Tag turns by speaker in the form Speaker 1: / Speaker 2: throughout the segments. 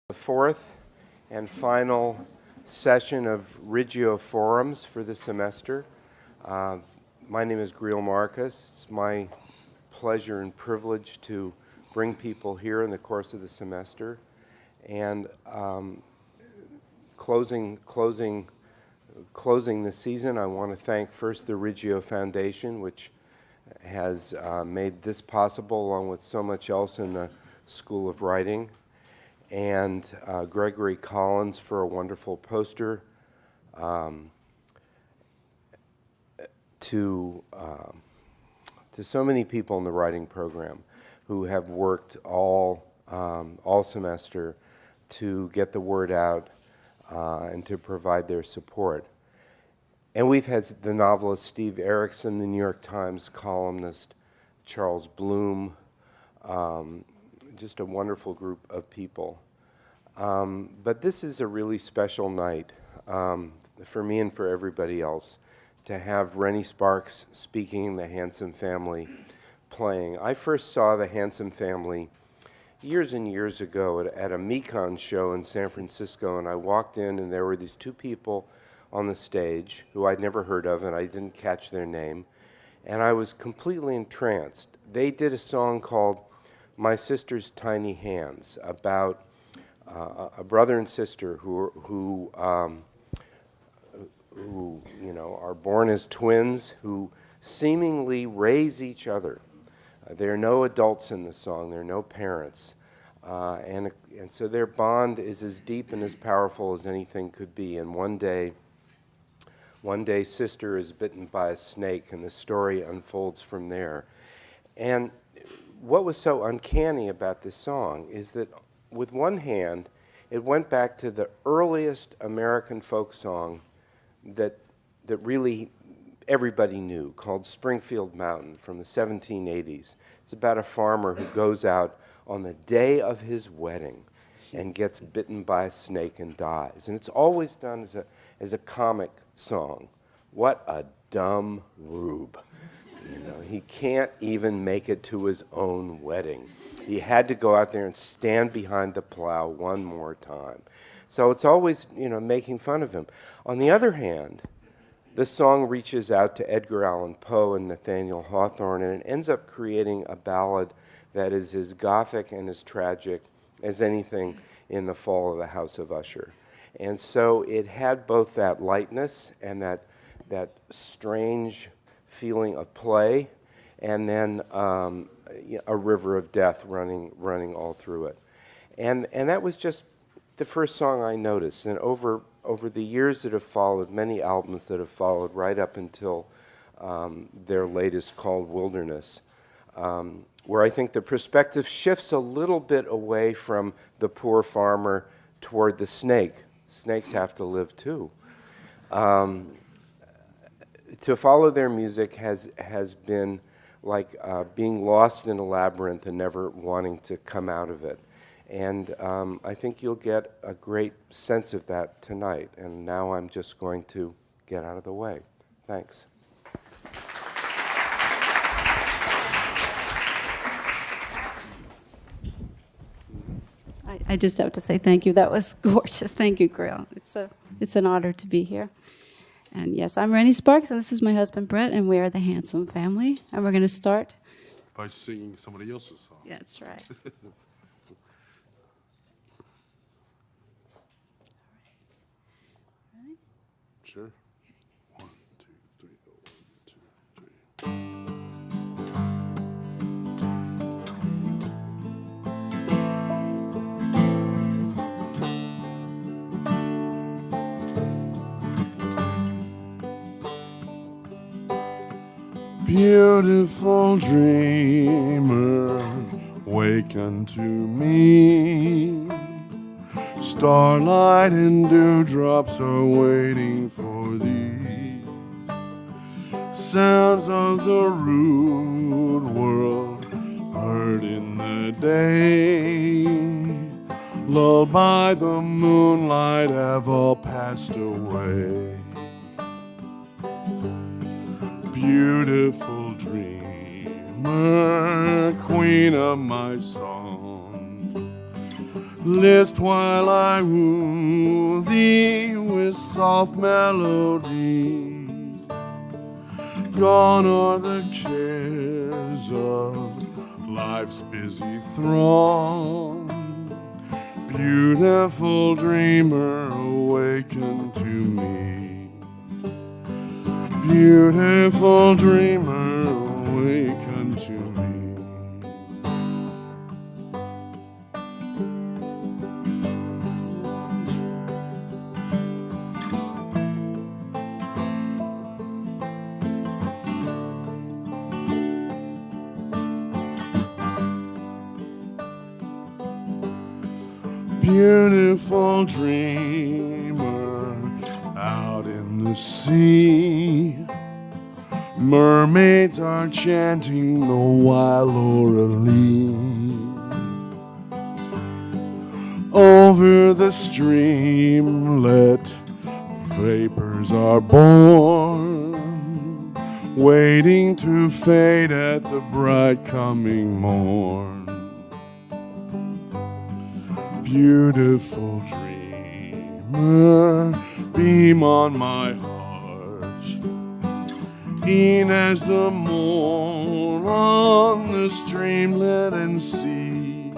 Speaker 1: The fourth and final session of Reggio Forums for the semester. My name is Greil Marcus. It's my pleasure and privilege to bring people here in the course of the semester. And closing the season, I want to thank first the Reggio Foundation, which has made this possible along with so much else in the School of Writing, and Gregory Collins for a wonderful poster, to so many people in the writing program who have worked all semester to get the word out and to provide their support. And we've had the novelist Steve Erickson, the New York Times columnist Charles Bloom, just a wonderful group of people. But this is a really special night for me and for everybody else to have Rennie Sparks speaking, the Handsome Family playing. I first saw the Handsome Family years and years ago at a Mekon show in San Francisco, and I walked in and there were these two people on the stage who I'd never heard of, and I didn't catch their name, and I was completely entranced. They did a song called My Sister's Tiny Hands about a brother and sister who are born as twins, who seemingly raise each other. There are no adults in the song. There are no parents, and so their bond is as deep and as powerful as anything could be. And one day, sister is bitten by a snake, and the story unfolds from there. And what was so uncanny about this song is that with one hand, it went back to the earliest American folk song that really everybody knew, called Springfield Mountain from the 1780s. It's about a farmer who goes out on the day of his wedding and gets bitten by a snake and dies. And it's always done as a comic song. What a dumb rube. He can't even make it to his own wedding. He had to go out there and stand behind the plow one more time. So it's always, making fun of him. On the other hand, the song reaches out to Edgar Allan Poe and Nathaniel Hawthorne, and it ends up creating a ballad that is as gothic and as tragic as anything in The Fall of the House of Usher. And so it had both that lightness and that strange feeling of play, and then a river of death running all through it. And that was just the first song I noticed. And over the years that have followed, many albums that have followed right up until their latest called Wilderness, where I think the perspective shifts a little bit away from the poor farmer toward the snake. Snakes have to live too. To follow their music has been like being lost in a labyrinth and never wanting to come out of it. And I think you'll get a great sense of that tonight. And now I'm just going to get out of the way. Thanks.
Speaker 2: I just have to say thank you. That was gorgeous. Thank you, Greil. It's an honor to be here. And yes, I'm Rennie Sparks, and this is my husband, Brett, and we are the Handsome Family. And we're going to start
Speaker 3: by singing somebody else's song.
Speaker 2: Yeah, that's right.
Speaker 3: Sure. 1, 2, 3, 1, 2, 3. Beautiful dreamer, waken to me. Starlight and dewdrops are waiting for thee. Sounds of the rude world heard in the day, lulled by the moonlight, have all passed away. Beautiful dreamer, queen of my song, List while I woo thee with soft melody. Gone are the cares of life's busy throng. Beautiful dreamer, awaken to me. Beautiful dreamer, awaken to me. Beautiful dreamer out in the sea. Mermaids are chanting the while orally. Over the streamlet, vapors are born, waiting to fade at the bright coming morn. Beautiful dreamer, beam on my heart, e'en as the morn on the streamlet and sea.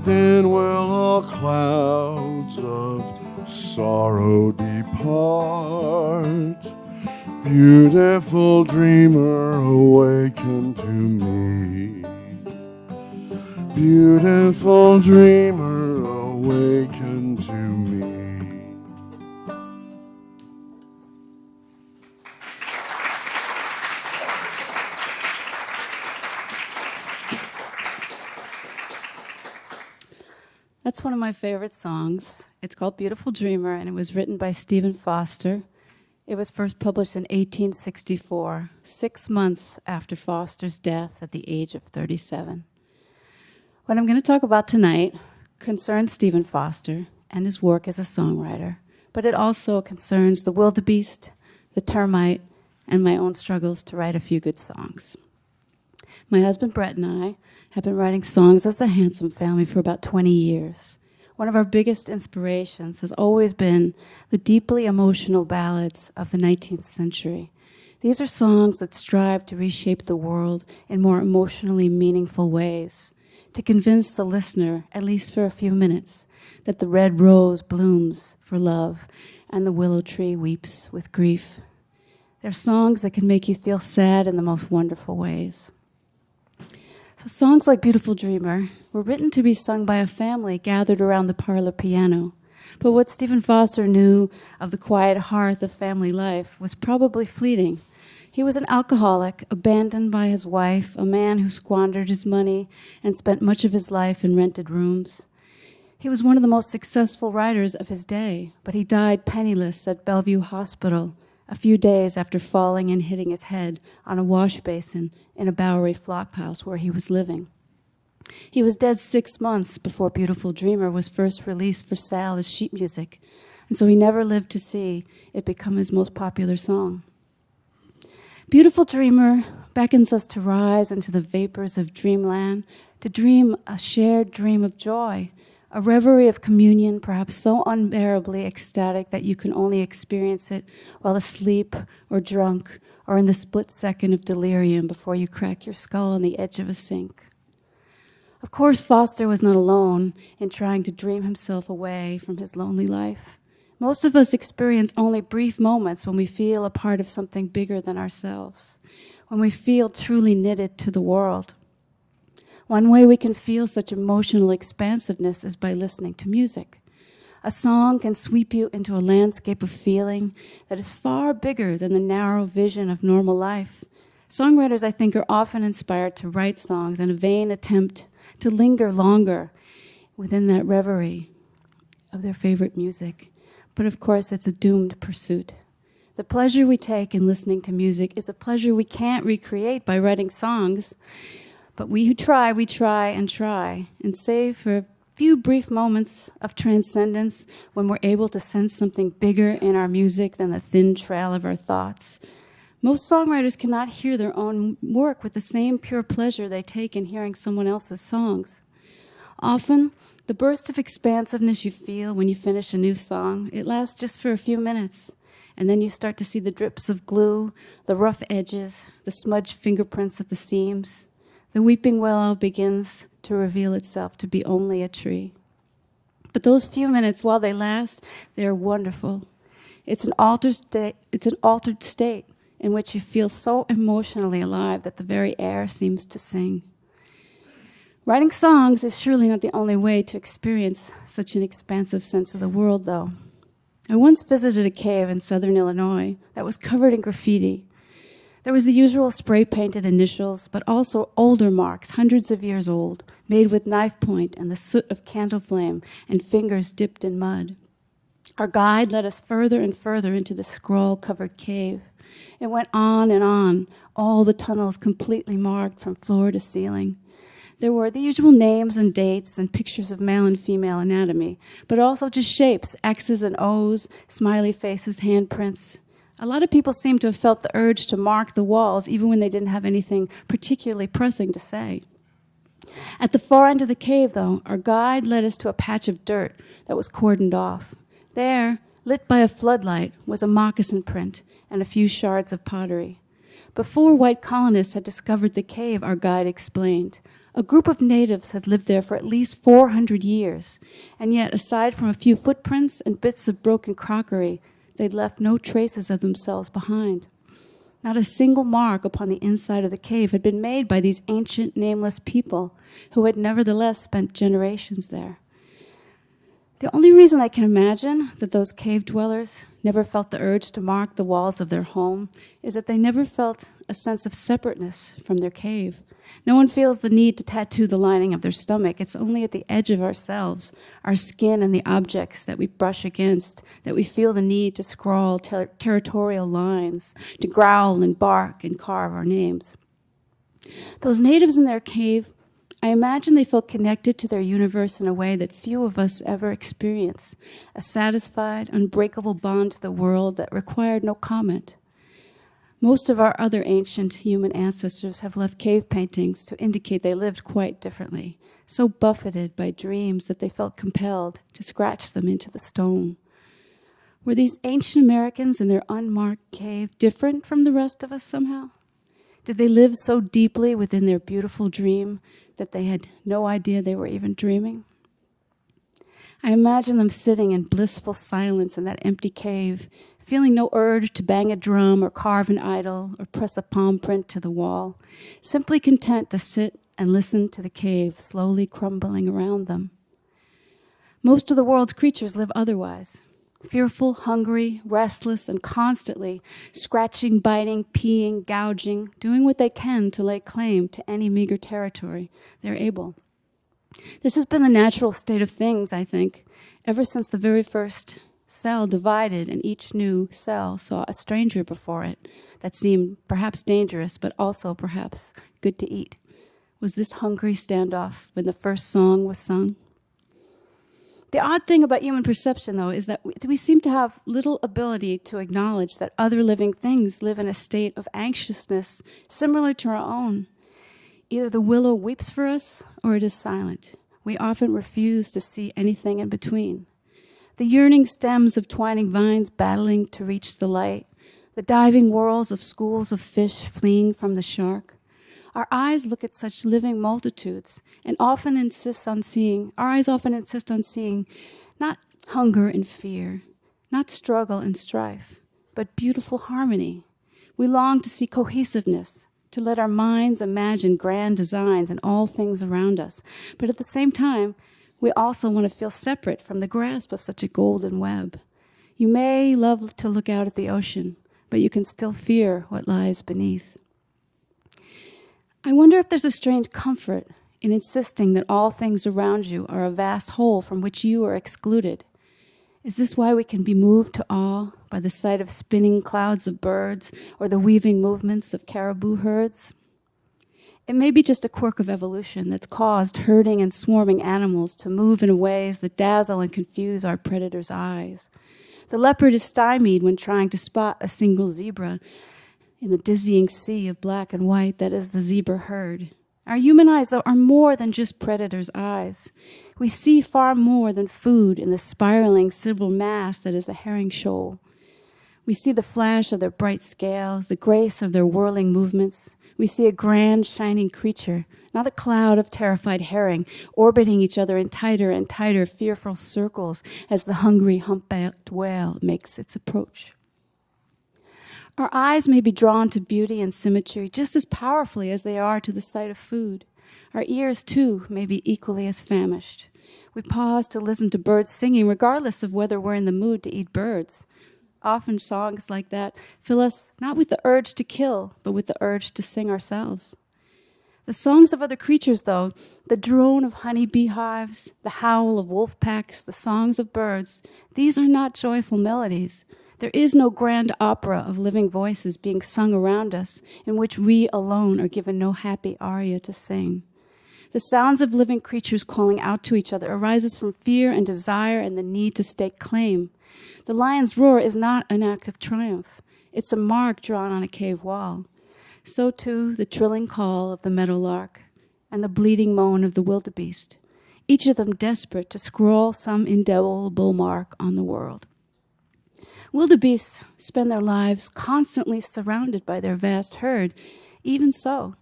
Speaker 3: Then will all clouds of sorrow depart. Beautiful dreamer, awaken to me. Beautiful dreamer, awaken to me.
Speaker 2: That's one of my favorite songs. It's called Beautiful Dreamer, and it was written by Stephen Foster. It was first published in 1864, 6 months after Foster's death at the age of 37. What I'm going to talk about tonight concerns Stephen Foster and his work as a songwriter, but it also concerns the wildebeest, the termite, and my own struggles to write a few good songs. My husband Brett and I have been writing songs as the Handsome Family for about 20 years. One of our biggest inspirations has always been the deeply emotional ballads of the 19th century. These are songs that strive to reshape the world in more emotionally meaningful ways, to convince the listener, at least for a few minutes, that the red rose blooms for love and the willow tree weeps with grief. They're songs that can make you feel sad in the most wonderful ways. So songs like Beautiful Dreamer were written to be sung by a family gathered around the parlor piano. But what Stephen Foster knew of the quiet hearth of family life was probably fleeting. He was an alcoholic, abandoned by his wife, a man who squandered his money and spent much of his life in rented rooms. He was one of the most successful writers of his day, but he died penniless at Bellevue Hospital a few days after falling and hitting his head on a wash basin in a Bowery flophouse where he was living. He was dead 6 months before Beautiful Dreamer was first released for sale as sheet music, and so he never lived to see it become his most popular song. Beautiful Dreamer beckons us to rise into the vapors of dreamland, to dream a shared dream of joy, a reverie of communion, perhaps so unbearably ecstatic that you can only experience it while asleep or drunk or in the split second of delirium before you crack your skull on the edge of a sink. Of course, Foster was not alone in trying to dream himself away from his lonely life. Most of us experience only brief moments when we feel a part of something bigger than ourselves, when we feel truly knitted to the world. One way we can feel such emotional expansiveness is by listening to music. A song can sweep you into a landscape of feeling that is far bigger than the narrow vision of normal life. Songwriters, I think, are often inspired to write songs in a vain attempt to linger longer within that reverie of their favorite music. But of course, it's a doomed pursuit. The pleasure we take in listening to music is a pleasure we can't recreate by writing songs. But we who try, we try, and save for a few brief moments of transcendence when we're able to sense something bigger in our music than the thin trail of our thoughts. Most songwriters cannot hear their own work with the same pure pleasure they take in hearing someone else's songs. Often, the burst of expansiveness you feel when you finish a new song, it lasts just for a few minutes, and then you start to see the drips of glue, the rough edges, the smudged fingerprints at the seams. The weeping willow begins to reveal itself to be only a tree. But those few minutes, while they last, they are wonderful. It's an altered state in which you feel so emotionally alive that the very air seems to sing. Writing songs is surely not the only way to experience such an expansive sense of the world, though. I once visited a cave in southern Illinois that was covered in graffiti. There was the usual spray-painted initials, but also older marks, hundreds of years old, made with knife point and the soot of candle flame and fingers dipped in mud. Our guide led us further and further into the scroll-covered cave. It went on, all the tunnels completely marked from floor to ceiling. There were the usual names and dates and pictures of male and female anatomy, but also just shapes, X's and O's, smiley faces, handprints. A lot of people seemed to have felt the urge to mark the walls even when they didn't have anything particularly pressing to say. At the far end of the cave, though, our guide led us to a patch of dirt that was cordoned off. There, lit by a floodlight, was a moccasin print and a few shards of pottery. Before white colonists had discovered the cave, our guide explained, a group of natives had lived there for at least 400 years, and yet, aside from a few footprints and bits of broken crockery, they'd left no traces of themselves behind. Not a single mark upon the inside of the cave had been made by these ancient, nameless people who had nevertheless spent generations there. The only reason I can imagine that those cave dwellers never felt the urge to mark the walls of their home is that they never felt a sense of separateness from their cave. No one feels the need to tattoo the lining of their stomach. It's only at the edge of ourselves, our skin and the objects that we brush against, that we feel the need to scrawl territorial lines, to growl and bark and carve our names. Those natives in their cave, I imagine they felt connected to their universe in a way that few of us ever experience, a satisfied, unbreakable bond to the world that required no comment. Most of our other ancient human ancestors have left cave paintings to indicate they lived quite differently, so buffeted by dreams that they felt compelled to scratch them into the stone. Were these ancient Americans in their unmarked cave different from the rest of us somehow? Did they live so deeply within their beautiful dream that they had no idea they were even dreaming? I imagine them sitting in blissful silence in that empty cave, feeling no urge to bang a drum or carve an idol or press a palm print to the wall, simply content to sit and listen to the cave slowly crumbling around them. Most of the world's creatures live otherwise, fearful, hungry, restless, and constantly scratching, biting, peeing, gouging, doing what they can to lay claim to any meager territory they're able. This has been the natural state of things, I think, ever since the very first cell divided and each new cell saw a stranger before it that seemed perhaps dangerous, but also perhaps good to eat. Was this hungry standoff when the first song was sung? The odd thing about human perception, though, is that we seem to have little ability to acknowledge that other living things live in a state of anxiousness similar to our own. Either the willow weeps for us or it is silent. We often refuse to see anything in between. The yearning stems of twining vines battling to reach the light, the diving whorls of schools of fish fleeing from the shark. Our eyes look at such living multitudes and our eyes often insist on seeing not hunger and fear, not struggle and strife, but beautiful harmony. We long to see cohesiveness, to let our minds imagine grand designs in all things around us. But at the same time, we also want to feel separate from the grasp of such a golden web. You may love to look out at the ocean, but you can still fear what lies beneath. I wonder if there's a strange comfort in insisting that all things around you are a vast whole from which you are excluded. Is this why we can be moved to awe by the sight of spinning clouds of birds or the weaving movements of caribou herds? It may be just a quirk of evolution that's caused herding and swarming animals to move in ways that dazzle and confuse our predators' eyes. The leopard is stymied when trying to spot a single zebra in the dizzying sea of black and white that is the zebra herd. Our human eyes, though, are more than just predators' eyes. We see far more than food in the spiraling silver mass that is the herring shoal. We see the flash of their bright scales, the grace of their whirling movements. We see a grand, shining creature, not a cloud of terrified herring, orbiting each other in tighter and tighter, fearful circles as the hungry, humpbacked whale makes its approach. Our eyes may be drawn to beauty and symmetry just as powerfully as they are to the sight of food. Our ears, too, may be equally as famished. We pause to listen to birds singing, regardless of whether we're in the mood to eat birds. Often songs like that fill us not with the urge to kill, but with the urge to sing ourselves. The songs of other creatures, though, the drone of honey beehives, the howl of wolf packs, the songs of birds, these are not joyful melodies. There is no grand opera of living voices being sung around us in which we alone are given no happy aria to sing. The sounds of living creatures calling out to each other arises from fear and desire and the need to stake claim. The lion's roar is not an act of triumph. It's a mark drawn on a cave wall. So too the trilling call of the meadowlark and the bleating moan of the wildebeest, each of them desperate to scrawl some indelible mark on the world. Wildebeests spend their lives constantly surrounded by their vast herd. Even so,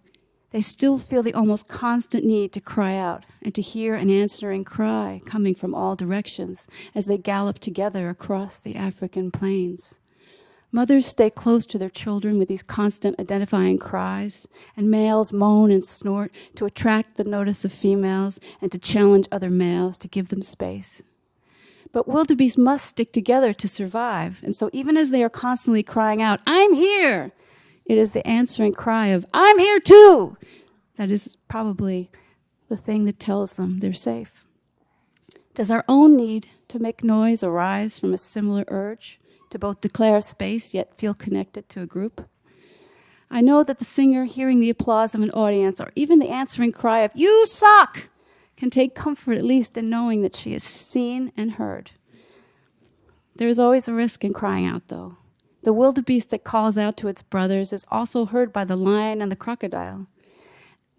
Speaker 2: they still feel the almost constant need to cry out and to hear an answering cry coming from all directions as they gallop together across the African plains. Mothers stay close to their children with these constant identifying cries, and males moan and snort to attract the notice of females and to challenge other males to give them space. But wildebeests must stick together to survive, and so even as they are constantly crying out, "I'm here!" it is the answering cry of, "I'm here too!" that is probably the thing that tells them they're safe. Does our own need to make noise arise from a similar urge to both declare space yet feel connected to a group? I know that the singer, hearing the applause of an audience or even the answering cry of, "You suck!" can take comfort at least in knowing that she is seen and heard. There is always a risk in crying out, though. The wildebeest that calls out to its brothers is also heard by the lion and the crocodile.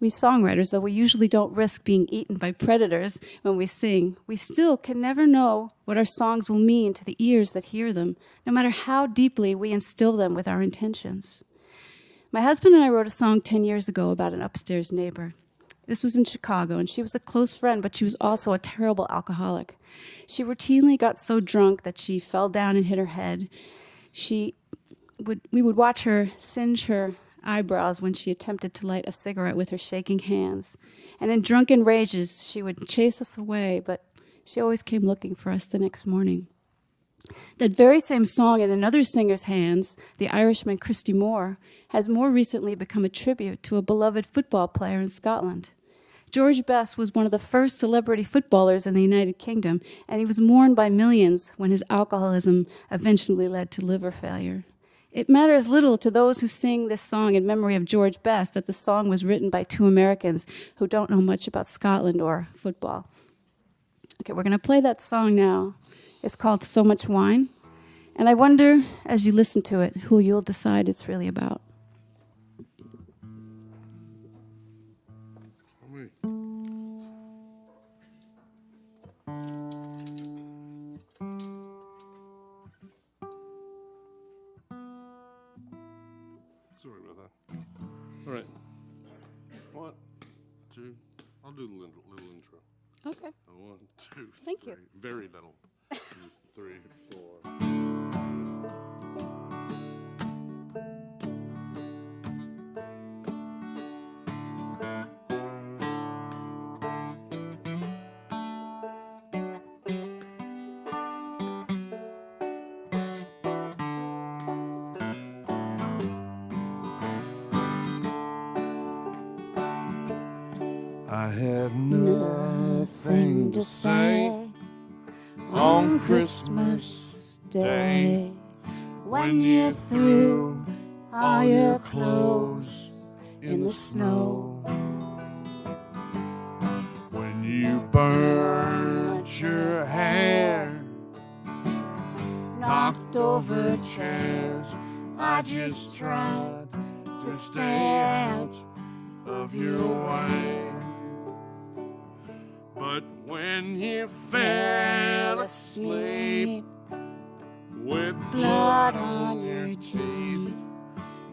Speaker 2: We songwriters, though we usually don't risk being eaten by predators when we sing, we still can never know what our songs will mean to the ears that hear them, no matter how deeply we instill them with our intentions. My husband and I wrote a song 10 years ago about an upstairs neighbor. This was in Chicago, and she was a close friend, but she was also a terrible alcoholic. She routinely got so drunk that she fell down and hit her head. We would watch her singe her eyebrows when she attempted to light a cigarette with her shaking hands. And in drunken rages, she would chase us away, but she always came looking for us the next morning. That very same song in another singer's hands, the Irishman Christy Moore, has more recently become a tribute to a beloved football player in Scotland. George Best was one of the first celebrity footballers in the United Kingdom, and he was mourned by millions when his alcoholism eventually led to liver failure. It matters little to those who sing this song in memory of George Best that the song was written by two Americans who don't know much about Scotland or football. Okay, we're going to play that song now. It's called So Much Wine, and I wonder, as you listen to it, who you'll decide it's really about.
Speaker 3: Sorry about that. All right. 1, 2. I'll do the little intro.
Speaker 2: Okay.
Speaker 3: 1, 2,
Speaker 2: Thank
Speaker 3: 3.
Speaker 2: you.
Speaker 3: Very little. 2, 3, 4. I had nothing to say on Christmas Day when you threw all your clothes in the snow, when you burnt your hair, knocked over chairs. I just tried to stay out of your way. But when you fell asleep with blood on your teeth,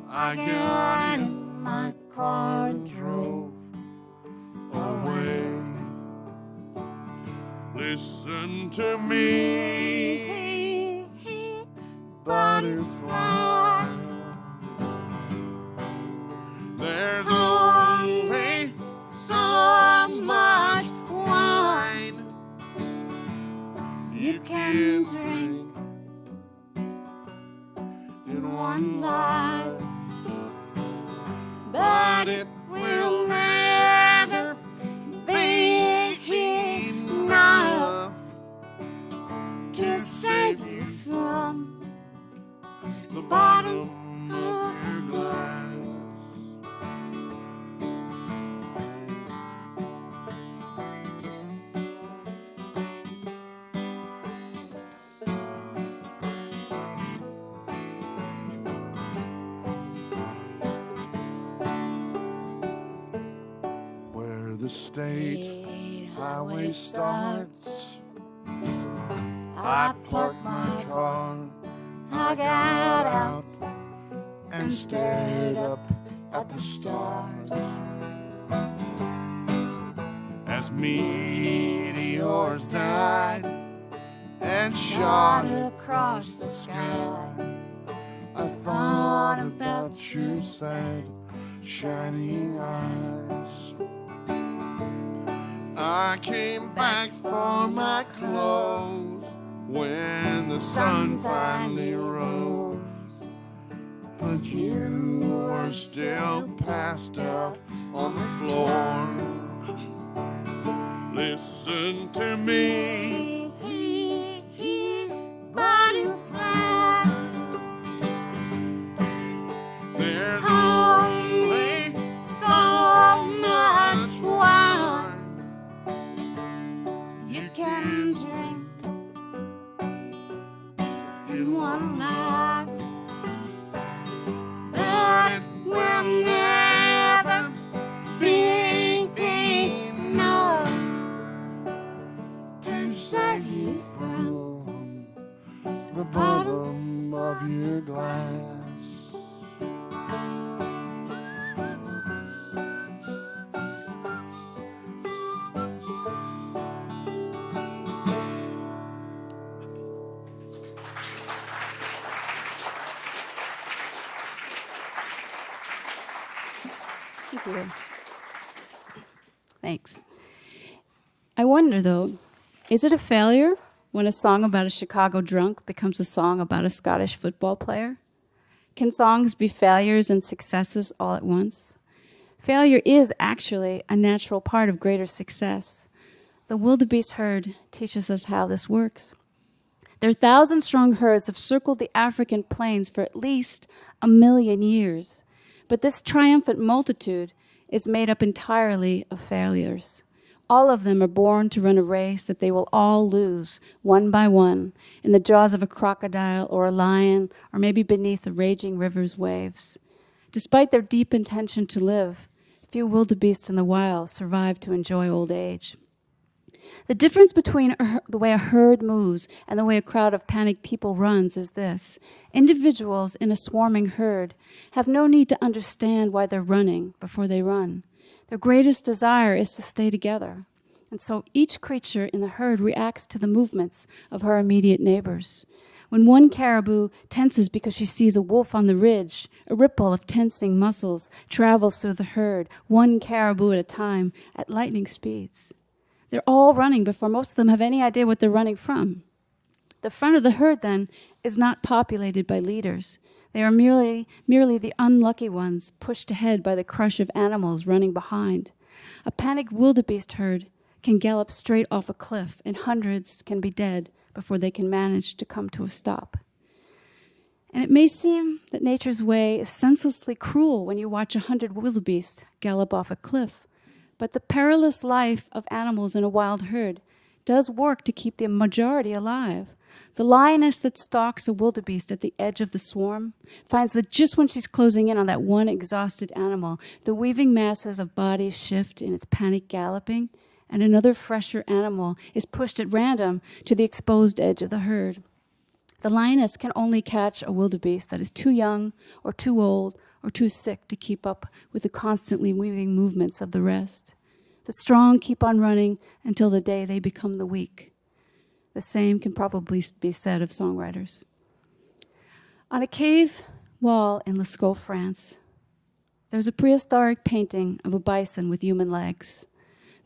Speaker 3: I got in my car and drove away. Listen to me, butterfly. There's only so much wine you can drink in one life, but it will never be enough to save you from the bottom of your glass. Where the state highway starts, I parked my car, I got out and stared up at the stars as meteors died and shot across the sky. I thought about your sad, shining eyes. I came back for my clothes when the sun finally rose, but you were still passed out on the floor. Listen to me, butterfly. There's only so much wine you can drink in one night, but it will never be enough to save you from the bottom of your glass.
Speaker 2: Thank you. Thanks. I wonder, though, is it a failure when a song about a Chicago drunk becomes a song about a Scottish football player? Can songs be failures and successes all at once? Failure is actually a natural part of greater success. The wildebeest herd teaches us how this works. Their 1,000-strong herds have circled the African plains for at least 1 million years. But this triumphant multitude is made up entirely of failures. All of them are born to run a race that they will all lose, one by one, in the jaws of a crocodile or a lion, or maybe beneath a raging river's waves. Despite their deep intention to live, few wildebeest in the wild survive to enjoy old age. The difference between the way a herd moves and the way a crowd of panicked people runs is this. Individuals in a swarming herd have no need to understand why they're running before they run. Their greatest desire is to stay together. And so each creature in the herd reacts to the movements of her immediate neighbors. When one caribou tenses because she sees a wolf on the ridge, a ripple of tensing muscles travels through the herd, one caribou at a time, at lightning speeds. They're all running before most of them have any idea what they're running from. The front of the herd, then, is not populated by leaders. They are merely the unlucky ones pushed ahead by the crush of animals running behind. A panicked wildebeest herd can gallop straight off a cliff, and hundreds can be dead before they can manage to come to a stop. And it may seem that nature's way is senselessly cruel when you watch 100 wildebeest gallop off a cliff. But the perilous life of animals in a wild herd does work to keep the majority alive. The lioness that stalks a wildebeest at the edge of the swarm finds that just when she's closing in on that one exhausted animal, the weaving masses of bodies shift in its panic galloping, and another fresher animal is pushed at random to the exposed edge of the herd. The lioness can only catch a wildebeest that is too young or too old or too sick to keep up with the constantly weaving movements of the rest. The strong keep on running until the day they become the weak. The same can probably be said of songwriters. On a cave wall in Lascaux, France, there's a prehistoric painting of a bison with human legs.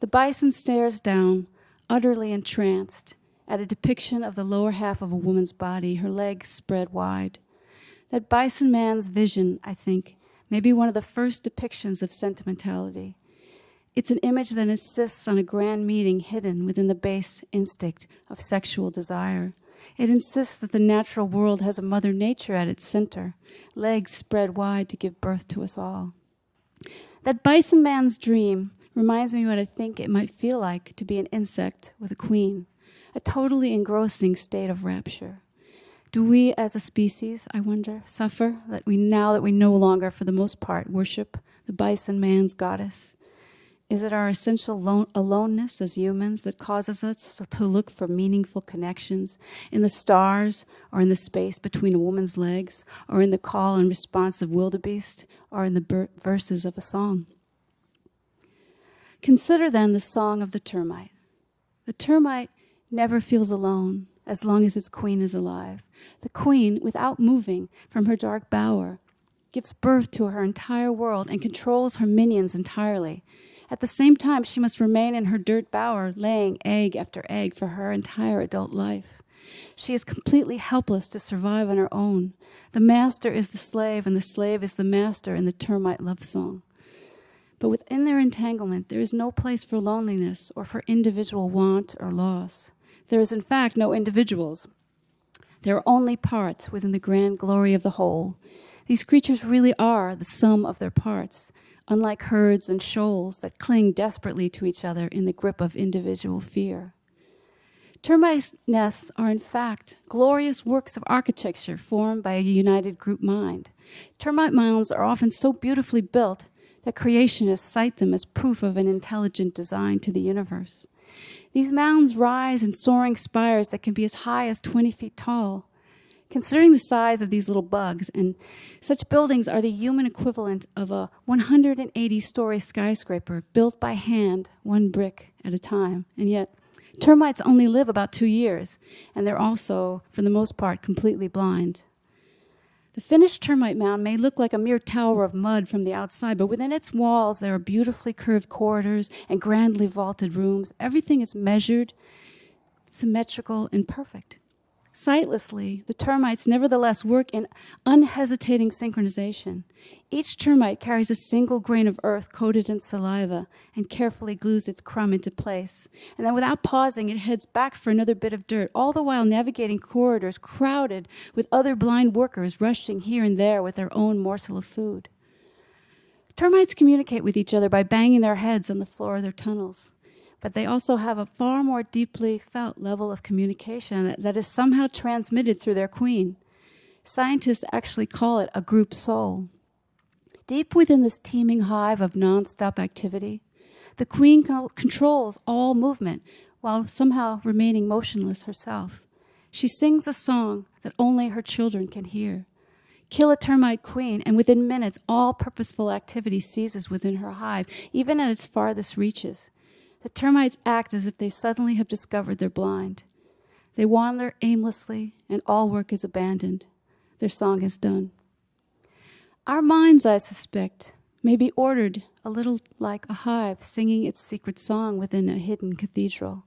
Speaker 2: The bison stares down, utterly entranced, at a depiction of the lower half of a woman's body, her legs spread wide. That bison man's vision, I think, may be one of the first depictions of sentimentality. It's an image that insists on a grand meaning hidden within the base instinct of sexual desire. It insists that the natural world has a mother nature at its center, legs spread wide to give birth to us all. That bison man's dream reminds me what I think it might feel like to be an insect with a queen, a totally engrossing state of rapture. Do we as a species, I wonder, suffer now that we no longer, for the most part, worship the bison man's goddess? Is it our essential aloneness as humans that causes us to look for meaningful connections in the stars or in the space between a woman's legs or in the call and response of wildebeest or in the verses of a song? Consider then the song of the termite. The termite never feels alone as long as its queen is alive. The queen, without moving from her dark bower, gives birth to her entire world and controls her minions entirely. At the same time, she must remain in her dirt bower, laying egg after egg for her entire adult life. She is completely helpless to survive on her own. The master is the slave, and the slave is the master in the termite love song. But within their entanglement, there is no place for loneliness or for individual want or loss. There is, in fact, no individuals. There are only parts within the grand glory of the whole. These creatures really are the sum of their parts, unlike herds and shoals that cling desperately to each other in the grip of individual fear. Termite nests are, in fact, glorious works of architecture formed by a united group mind. Termite mounds are often so beautifully built that creationists cite them as proof of an intelligent design to the universe. These mounds rise in soaring spires that can be as high as 20 feet tall. Considering the size of these little bugs, and such buildings are the human equivalent of a 180-story skyscraper built by hand, one brick at a time. And yet, termites only live about 2 years, and they're also, for the most part, completely blind. The finished termite mound may look like a mere tower of mud from the outside, but within its walls there are beautifully curved corridors and grandly vaulted rooms. Everything is measured, symmetrical, and perfect. Sightlessly, the termites nevertheless work in unhesitating synchronization. Each termite carries a single grain of earth coated in saliva and carefully glues its crumb into place. And then without pausing, it heads back for another bit of dirt, all the while navigating corridors crowded with other blind workers rushing here and there with their own morsel of food. Termites communicate with each other by banging their heads on the floor of their tunnels. But they also have a far more deeply felt level of communication that is somehow transmitted through their queen. Scientists actually call it a group soul. Deep within this teeming hive of nonstop activity, the queen controls all movement while somehow remaining motionless herself. She sings a song that only her children can hear. Kill a termite queen, and within minutes, all purposeful activity ceases within her hive, even at its farthest reaches. The termites act as if they suddenly have discovered they're blind. They wander aimlessly, and all work is abandoned. Their song is done. Our minds, I suspect, may be ordered a little like a hive singing its secret song within a hidden cathedral.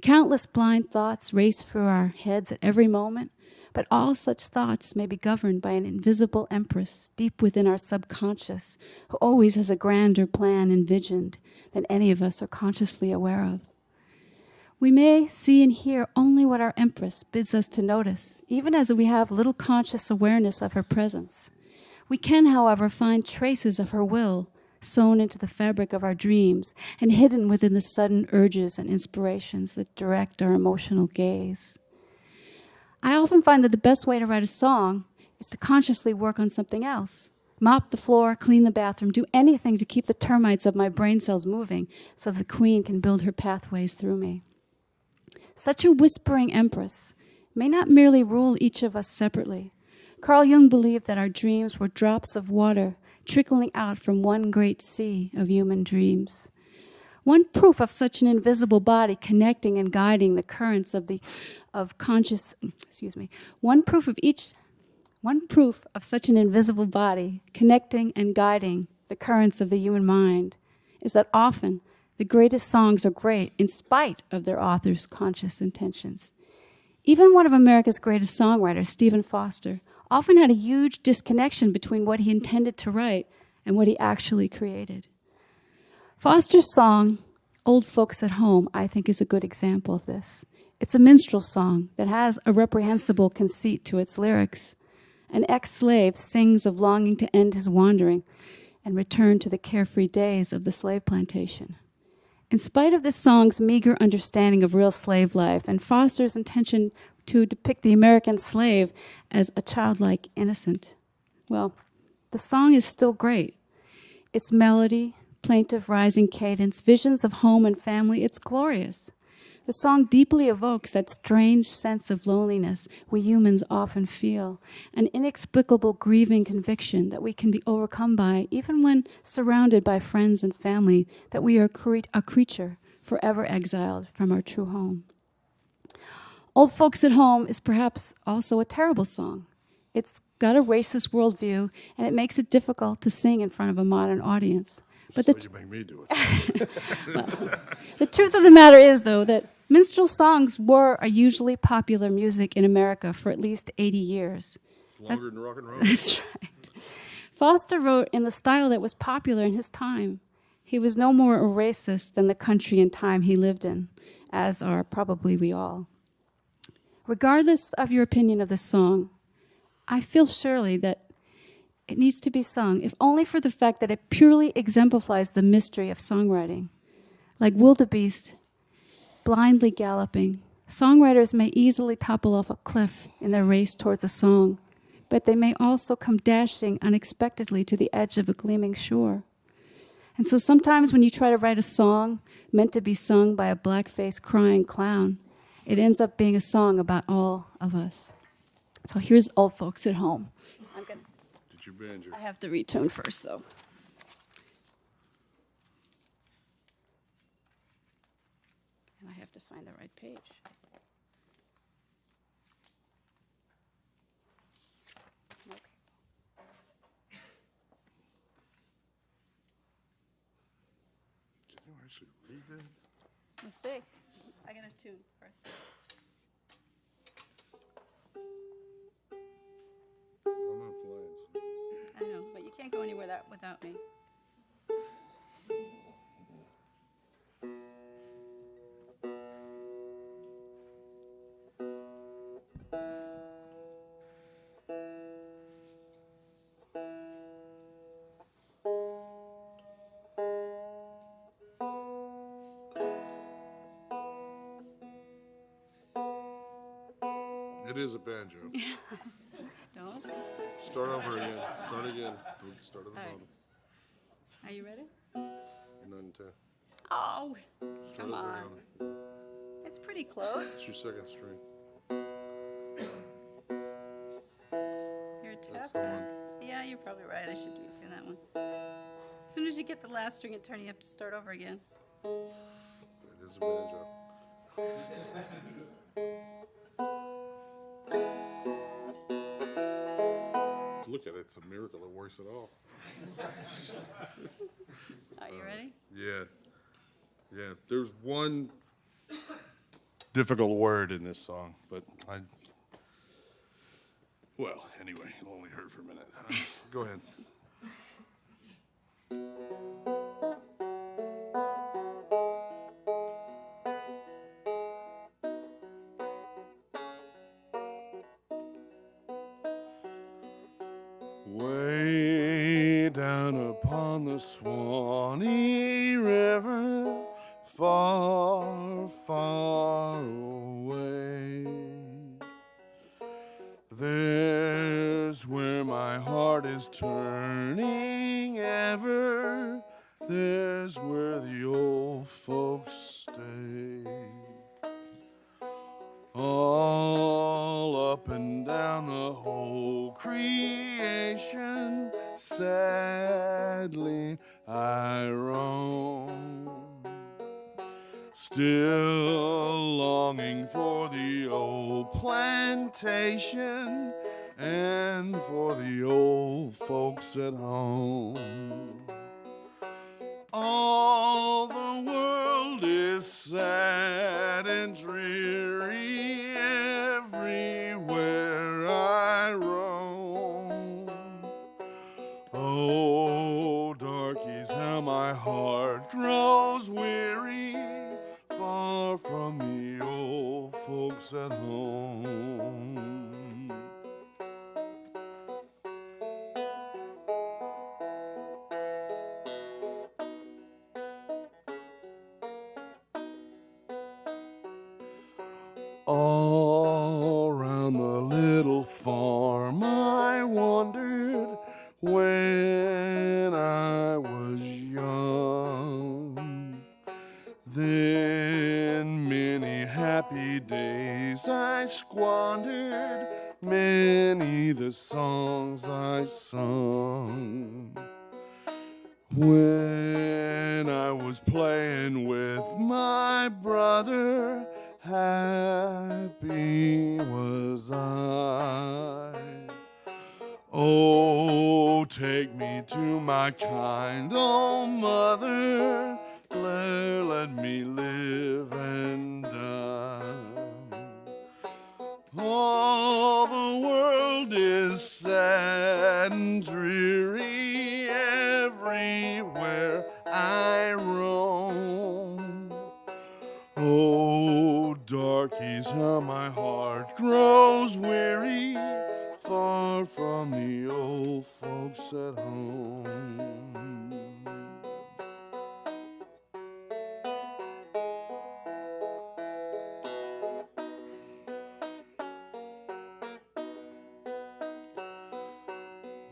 Speaker 2: Countless blind thoughts race through our heads at every moment, but all such thoughts may be governed by an invisible empress deep within our subconscious, who always has a grander plan envisioned than any of us are consciously aware of. We may see and hear only what our empress bids us to notice, even as we have little conscious awareness of her presence. We can, however, find traces of her will sewn into the fabric of our dreams and hidden within the sudden urges and inspirations that direct our emotional gaze. I often find that the best way to write a song is to consciously work on something else. Mop the floor, clean the bathroom, do anything to keep the termites of my brain cells moving so the queen can build her pathways through me. Such a whispering empress may not merely rule each of us separately. Carl Jung believed that our dreams were drops of water trickling out from one great sea of human dreams. One proof of such an invisible body connecting and guiding the currents One proof of such an invisible body connecting and guiding the currents of the human mind is that often the greatest songs are great in spite of their author's conscious intentions. Even one of America's greatest songwriters, Stephen Foster, often had a huge disconnection between what he intended to write and what he actually created. Foster's song, Old Folks at Home, I think is a good example of this. It's a minstrel song that has a reprehensible conceit to its lyrics. An ex-slave sings of longing to end his wandering and return to the carefree days of the slave plantation. In spite of this song's meager understanding of real slave life and Foster's intention to depict the American slave as a childlike innocent, well, the song is still great. Its melody, plaintive rising cadence, visions of home and family, it's glorious. The song deeply evokes that strange sense of loneliness we humans often feel, an inexplicable grieving conviction that we can be overcome by even when surrounded by friends and family, that we are a creature forever exiled from our true home. Old Folks at Home is perhaps also a terrible song. It's got a racist worldview, and it makes it difficult to sing in front of a modern audience. But
Speaker 3: So you make me do it.
Speaker 2: well, the truth of the matter is, though, that minstrel songs were a usually popular music in America for at least 80 years.
Speaker 3: Longer than rock and roll.
Speaker 2: That's right. Foster wrote in the style that was popular in his time. He was no more a racist than the country and time he lived in, as are probably we all. Regardless of your opinion of this song, I feel surely that it needs to be sung, if only for the fact that it purely exemplifies the mystery of songwriting. Like wildebeest, blindly galloping, songwriters may easily topple off a cliff in their race towards a song, but they may also come dashing unexpectedly to the edge of a gleaming shore. And so sometimes when you try to write a song meant to be sung by a black-faced crying clown, it ends up being a song about all of us. So here's Old Folks at Home.
Speaker 3: Did you banjo?
Speaker 2: I have to retune first, though. And I have to find the right page. Okay.
Speaker 3: Can you actually read that?
Speaker 2: Let's see. I gotta tune first.
Speaker 3: I'm not playing. So.
Speaker 2: I know, but you can't go anywhere without me.
Speaker 3: It is a banjo.
Speaker 2: Don't.
Speaker 3: Start over again. Start again. We can start at the
Speaker 2: All right.
Speaker 3: bottom.
Speaker 2: Are you ready?
Speaker 3: 9 and 10.
Speaker 2: Oh,
Speaker 3: Start
Speaker 2: come
Speaker 3: at the
Speaker 2: on.
Speaker 3: bottom.
Speaker 2: It's pretty close.
Speaker 3: It's your second string.
Speaker 2: You're a
Speaker 3: That's
Speaker 2: test.
Speaker 3: the one.
Speaker 2: Yeah, you're probably right. I should retune that one. As soon as you get the last string and turn, you have to start over again.
Speaker 3: It is a banjo. Look at it. It's a miracle it works at all.
Speaker 2: Are you ready?
Speaker 3: Yeah. Yeah. There's one difficult word in this song, but well, anyway, it'll only hurt for a minute. Go ahead. Way down upon the Swanee River, far, far away, heart is turning ever, there's where the old folks stay. All up and down the whole creation, sadly I roam, still longing for the old plantation and for the old folks at home. All the world is sad and dreary everywhere I roam. Oh, darkies, how my heart grows weary, far from the old folks at home. All around the little farm I wandered when I was young. Then many happy days I squandered, many the songs I sung. When I was playing with my brother, happy was I. Oh, take me to my kind old mother, let me live and die. All the world is sad and dreary everywhere I roam. Oh, darkies, how my heart grows weary, far from the old folks at home.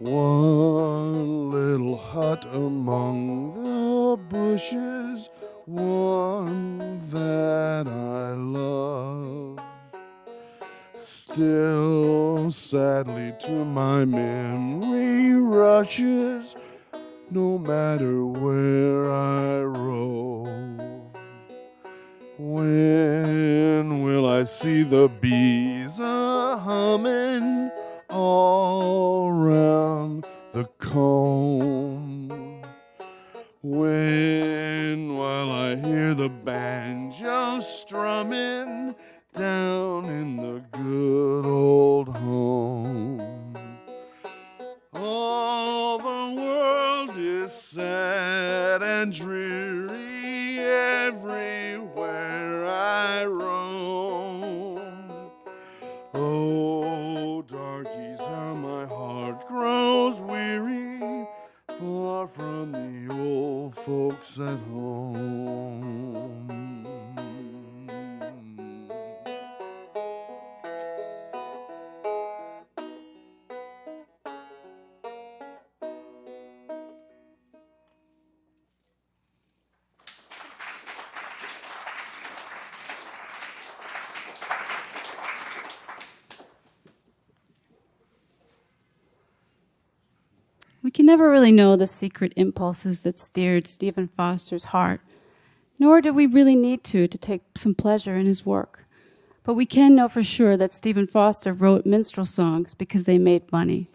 Speaker 3: One little hut among the bushes, one that I love, still sadly to my memory rushes, no matter where I rove. When will I see the bees a-humming all round the comb? When will I hear the banjo strumming down in the good old home? All the world is sad and dreary everywhere I roam. Oh, darkies, how my heart grows weary, far from the old folks at home.
Speaker 2: We can never really know the secret impulses that steered Stephen Foster's heart, nor do we really need to take some pleasure in his work. But we can know for sure that Stephen Foster wrote minstrel songs because they made money.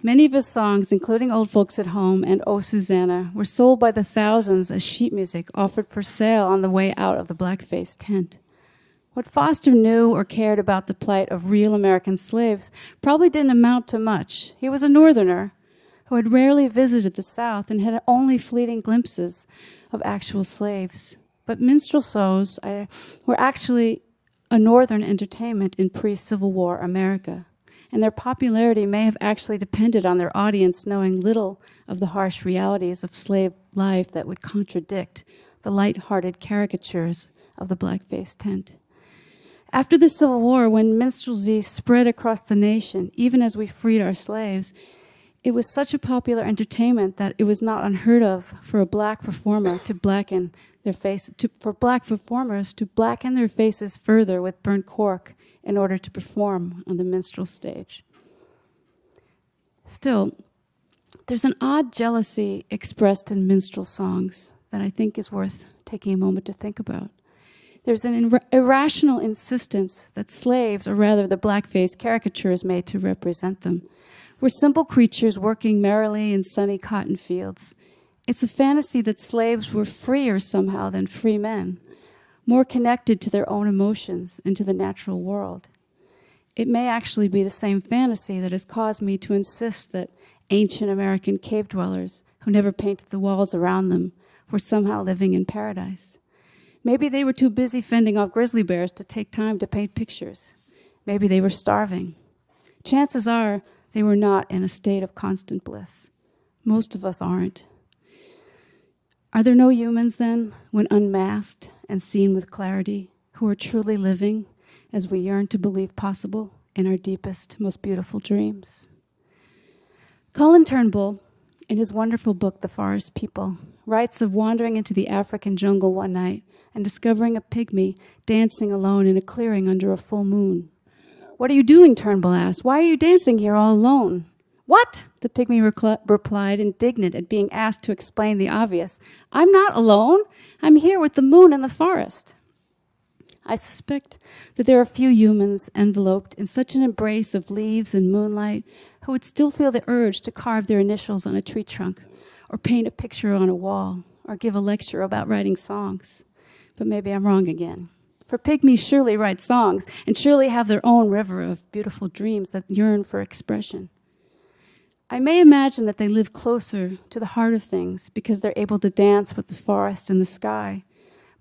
Speaker 2: Many of his songs, including Old Folks at Home and Oh Susanna, were sold by the thousands as sheet music offered for sale on the way out of the blackface tent. What Foster knew or cared about the plight of real American slaves probably didn't amount to much. He was a Northerner who had rarely visited the South and had only fleeting glimpses of actual slaves. But minstrel shows were actually a Northern entertainment in pre-Civil War America, and their popularity may have actually depended on their audience knowing little of the harsh realities of slave life that would contradict the light-hearted caricatures of the blackface tent. After the Civil War, when minstrelsy spread across the nation, even as we freed our slaves, It was such a popular entertainment that it was not unheard of for a black performer to blacken their face, for black performers to blacken their faces further with burnt cork in order to perform on the minstrel stage. Still, there's an odd jealousy expressed in minstrel songs that I think is worth taking a moment to think about. There's an irrational insistence that slaves, or rather the blackface caricature is made to represent them, were simple creatures working merrily in sunny cotton fields. It's a fantasy that slaves were freer somehow than free men, more connected to their own emotions and to the natural world. It may actually be the same fantasy that has caused me to insist that ancient American cave dwellers who never painted the walls around them were somehow living in paradise. Maybe they were too busy fending off grizzly bears to take time to paint pictures. Maybe they were starving. Chances are they were not in a state of constant bliss. Most of us aren't. Are there no humans then, when unmasked and seen with clarity, who are truly living as we yearn to believe possible in our deepest, most beautiful dreams? Colin Turnbull, in his wonderful book, The Forest People, writes of wandering into the African jungle one night and discovering a pygmy dancing alone in a clearing under a full moon. "What are you doing?" Turnbull asked. "Why are you dancing here all alone?" "What?" the pygmy replied, indignant at being asked to explain the obvious. "I'm not alone. I'm here with the moon and the forest." I suspect that there are few humans enveloped in such an embrace of leaves and moonlight who would still feel the urge to carve their initials on a tree trunk, or paint a picture on a wall, or give a lecture about writing songs. But maybe I'm wrong again. For pygmies surely write songs, and surely have their own river of beautiful dreams that yearn for expression. I may imagine that they live closer to the heart of things because they're able to dance with the forest and the sky.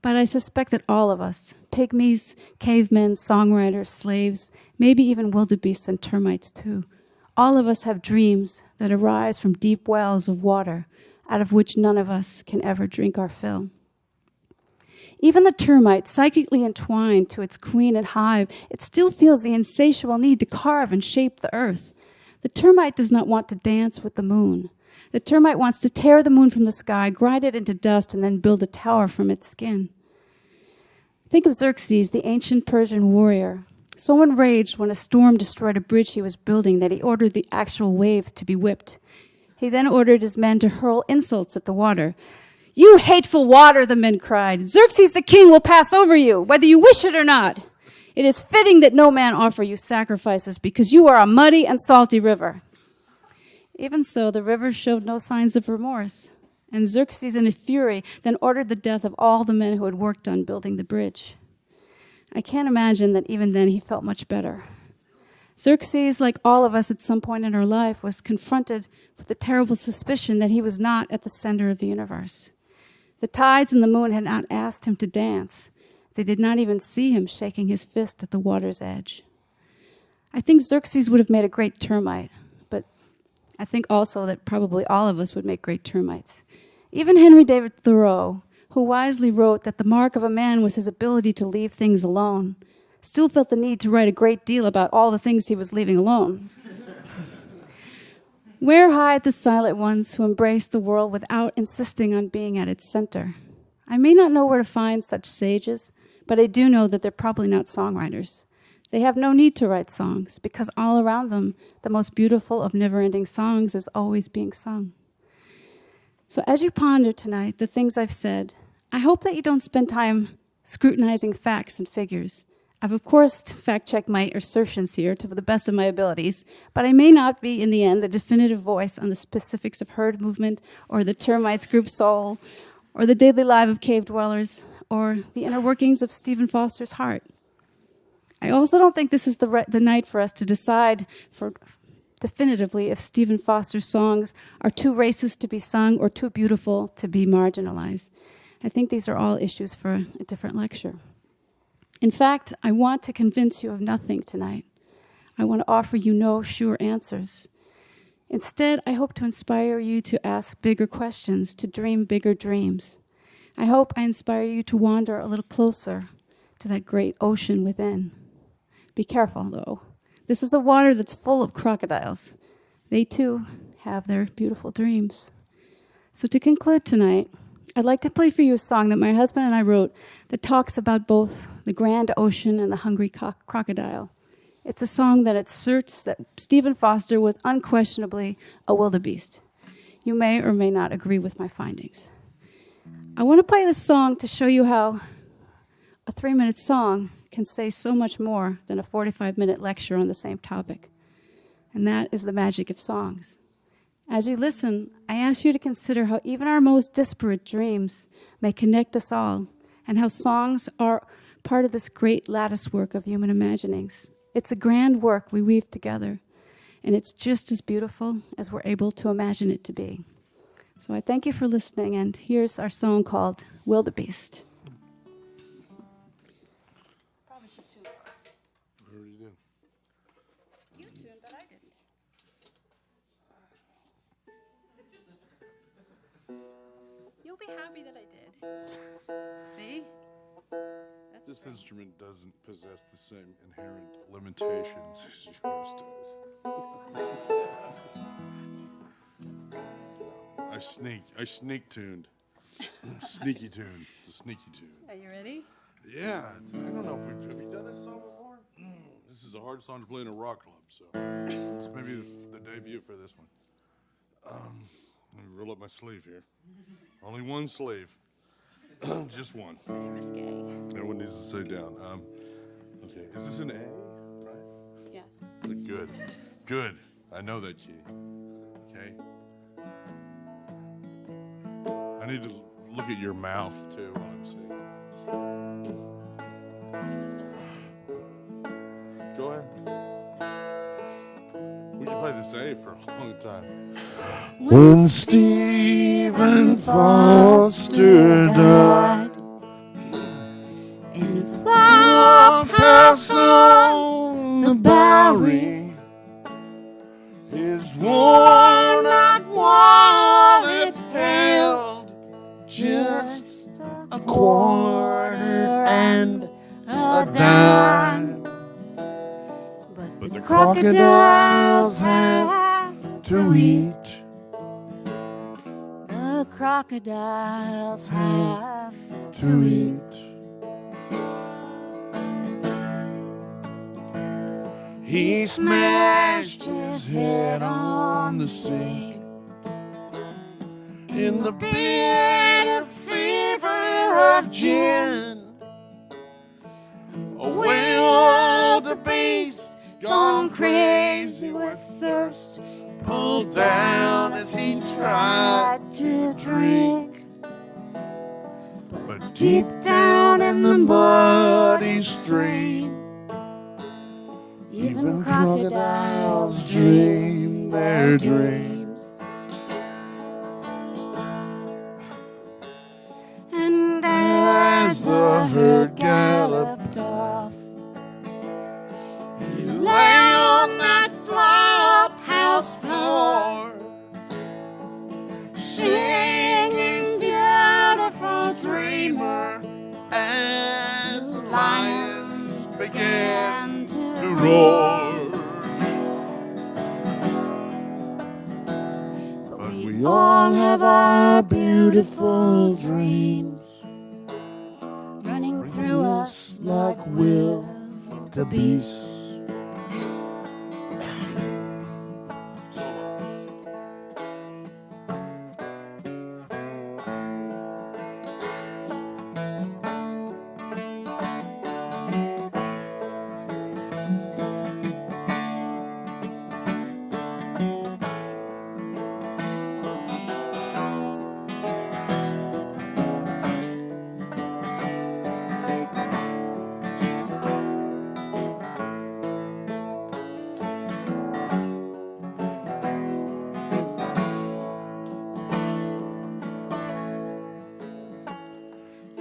Speaker 2: But I suspect that all of us, pygmies, cavemen, songwriters, slaves, maybe even wildebeests and termites too, all of us have dreams that arise from deep wells of water, out of which none of us can ever drink our fill. Even the termite, psychically entwined to its queen and hive, it still feels the insatiable need to carve and shape the earth. The termite does not want to dance with the moon. The termite wants to tear the moon from the sky, grind it into dust, and then build a tower from its skin. Think of Xerxes, the ancient Persian warrior. So enraged when a storm destroyed a bridge he was building that he ordered the actual waves to be whipped. He then ordered his men to hurl insults at the water. "You hateful water," the men cried. "Xerxes the king will pass over you, whether you wish it or not. It is fitting that no man offer you sacrifices because you are a muddy and salty river." Even so, the river showed no signs of remorse, and Xerxes, in a fury, then ordered the death of all the men who had worked on building the bridge. I can't imagine that even then he felt much better. Xerxes, like all of us at some point in our life, was confronted with the terrible suspicion that he was not at the center of the universe. The tides and the moon had not asked him to dance. They did not even see him shaking his fist at the water's edge. I think Xerxes would have made a great termite, but I think also that probably all of us would make great termites. Even Henry David Thoreau, who wisely wrote that the mark of a man was his ability to leave things alone, still felt the need to write a great deal about all the things he was leaving alone. Where hide the silent ones who embrace the world without insisting on being at its center? I may not know where to find such sages, but I do know that they're probably not songwriters. They have no need to write songs because all around them, the most beautiful of never-ending songs is always being sung. So as you ponder tonight the things I've said, I hope that you don't spend time scrutinizing facts and figures. I've, of course, fact-checked my assertions here to the best of my abilities, but I may not be, in the end, the definitive voice on the specifics of herd movement or the termites group soul or the daily life of cave dwellers or the inner workings of Stephen Foster's heart. I also don't think this is the night for us to decide definitively if Stephen Foster's songs are too racist to be sung or too beautiful to be marginalized. I think these are all issues for a different lecture. In fact, I want to convince you of nothing tonight. I want to offer you no sure answers. Instead, I hope to inspire you to ask bigger questions, to dream bigger dreams. I hope I inspire you to wander a little closer to that great ocean within. Be careful, though. This is a water that's full of crocodiles. they too have their beautiful dreams. So to conclude tonight, I'd like to play for you a song that my husband and I wrote that talks about both the grand ocean and the hungry crocodile. It's a song that asserts that Stephen Foster was unquestionably a wildebeest. You may or may not agree with my findings. I want to play this song to show you how a 3-minute song can say so much more than a 45-minute lecture on the same topic. And that is the magic of songs. As you listen, I ask you to consider how even our most disparate dreams may connect us all, and how songs are part of this great lattice work of human imaginings. It's a grand work we weave together, and it's just as beautiful as we're able to imagine it to be. So I thank you for listening, and here's our song called Wildebeest. Probably should tune first.
Speaker 3: I already did.
Speaker 2: You tuned, but I didn't. You'll be happy that I did. See? That's
Speaker 3: This
Speaker 2: right.
Speaker 3: instrument doesn't possess the same inherent limitations as yours does. I sneak tuned. Sneaky tune. It's a sneaky tune.
Speaker 2: Are you ready?
Speaker 3: Yeah, I don't know if have you done this song before? This is a hard song to play in a rock club, so it's maybe the debut for this one. Let me roll up my sleeve here. Only one sleeve. Just one.
Speaker 2: Pretty risque.
Speaker 3: That one needs to stay down. Okay, is this an A? Right.
Speaker 2: Yes.
Speaker 3: Good. Good. I know that key. Okay. I need to look at your mouth too while I'm singing. Go ahead. We can play this A for a long time. When Stephen Foster died
Speaker 2: In a
Speaker 3: farmhouse on the Bowery, his worn-out wallet held just a quarter and a dime. But the crocodiles have to eat.
Speaker 2: the crocodiles have
Speaker 3: To eat. He smashed his head on the sink in the bitter fever of gin. A wildebeest gone crazy with thirst pulled down as he tried to drink. But deep down in the muddy stream, even crocodiles dream their dreams.
Speaker 2: And
Speaker 3: As the herd galloped off, he lay on that flop house floor, singing beautiful dreamer as lions began to roar. But we all have our beautiful dreams
Speaker 2: running
Speaker 3: through us like wildebeest.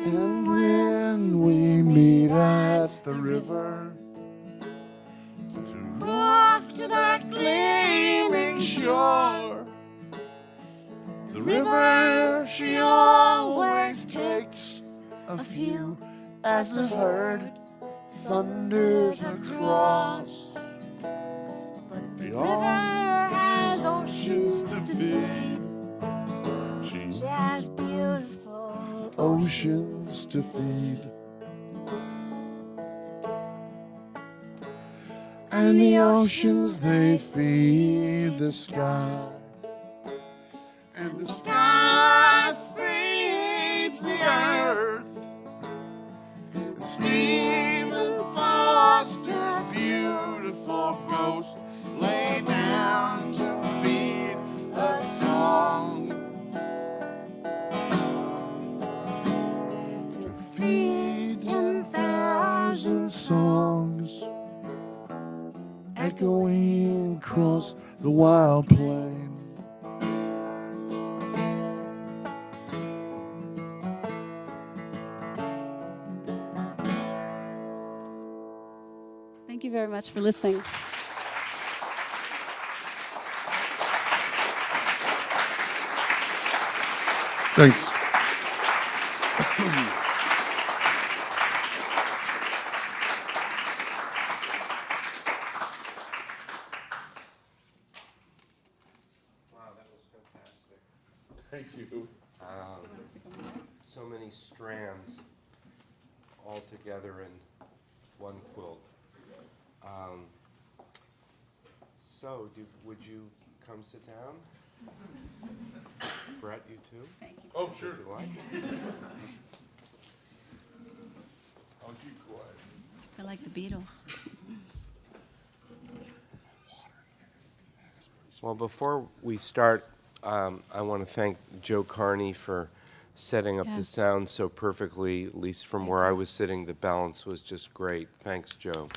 Speaker 3: And when we meet at the river to cross to that gleaming shore, the river she always takes a few as the herd thunders across. But the river has oceans to feed. And the oceans, they feed the sky. And the sky feeds the earth. Stephen Foster's beautiful ghost lay down to feed a song. To feed 10,000 songs echoing across the wild plain.
Speaker 2: Thank you very much for listening.
Speaker 3: Thanks.
Speaker 1: Wow, that was fantastic.
Speaker 3: Thank you.
Speaker 1: So many strands all together in one quilt. Would you come sit down? Brett, you too?
Speaker 2: Thank you.
Speaker 3: Oh, sure.
Speaker 1: If you like.
Speaker 3: I'll keep quiet.
Speaker 2: I like the Beatles.
Speaker 1: Well, before we start, I want to thank Joe Carney for setting up the
Speaker 2: Yes.
Speaker 1: sound so perfectly, at least from
Speaker 2: Thank
Speaker 1: where I
Speaker 2: you.
Speaker 1: was sitting. The balance was just great. Thanks, Joe.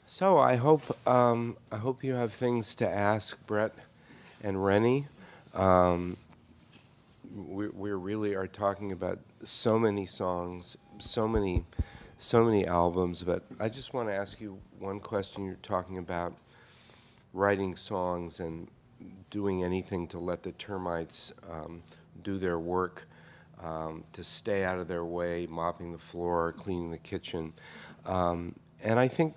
Speaker 1: So I hope you have things to ask Brett and Rennie. We really are talking about so many songs, so many albums. But I just want to ask you one question. You're talking about writing songs and doing anything to let the termites do their work, to stay out of their way, mopping the floor, cleaning the kitchen. And I think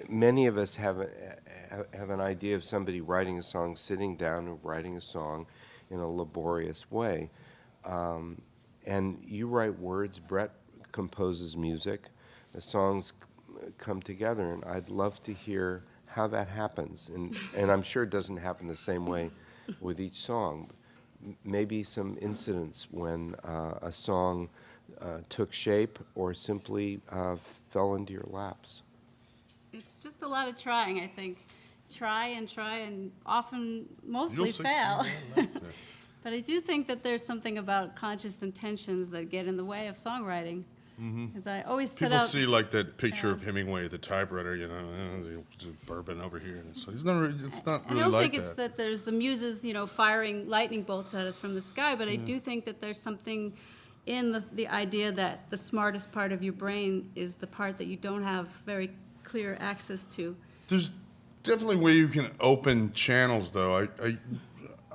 Speaker 1: many of us have an idea of somebody writing a song, sitting down and writing a song in a laborious way. And you write words, Brett composes music, the songs come together, and I'd love to hear how that happens. And I'm sure it doesn't happen the same way with each song. Maybe some incidents when a song took shape or simply fell into your laps.
Speaker 2: It's just a lot of trying, I think. Try and often mostly fail. But I do think that there's something about conscious intentions that get in the way of songwriting. Because I always set
Speaker 3: People
Speaker 2: out.
Speaker 3: see like that picture of Hemingway at the typewriter, you know, just bourbon over here. And so it's not
Speaker 2: I
Speaker 3: really
Speaker 2: don't
Speaker 3: like
Speaker 2: think it's that there's the muses, firing lightning bolts at us from the sky, but I do think that there's something in the idea that the smartest part of your brain is the part that you don't have very clear access to.
Speaker 3: There's definitely a way you can open channels, though.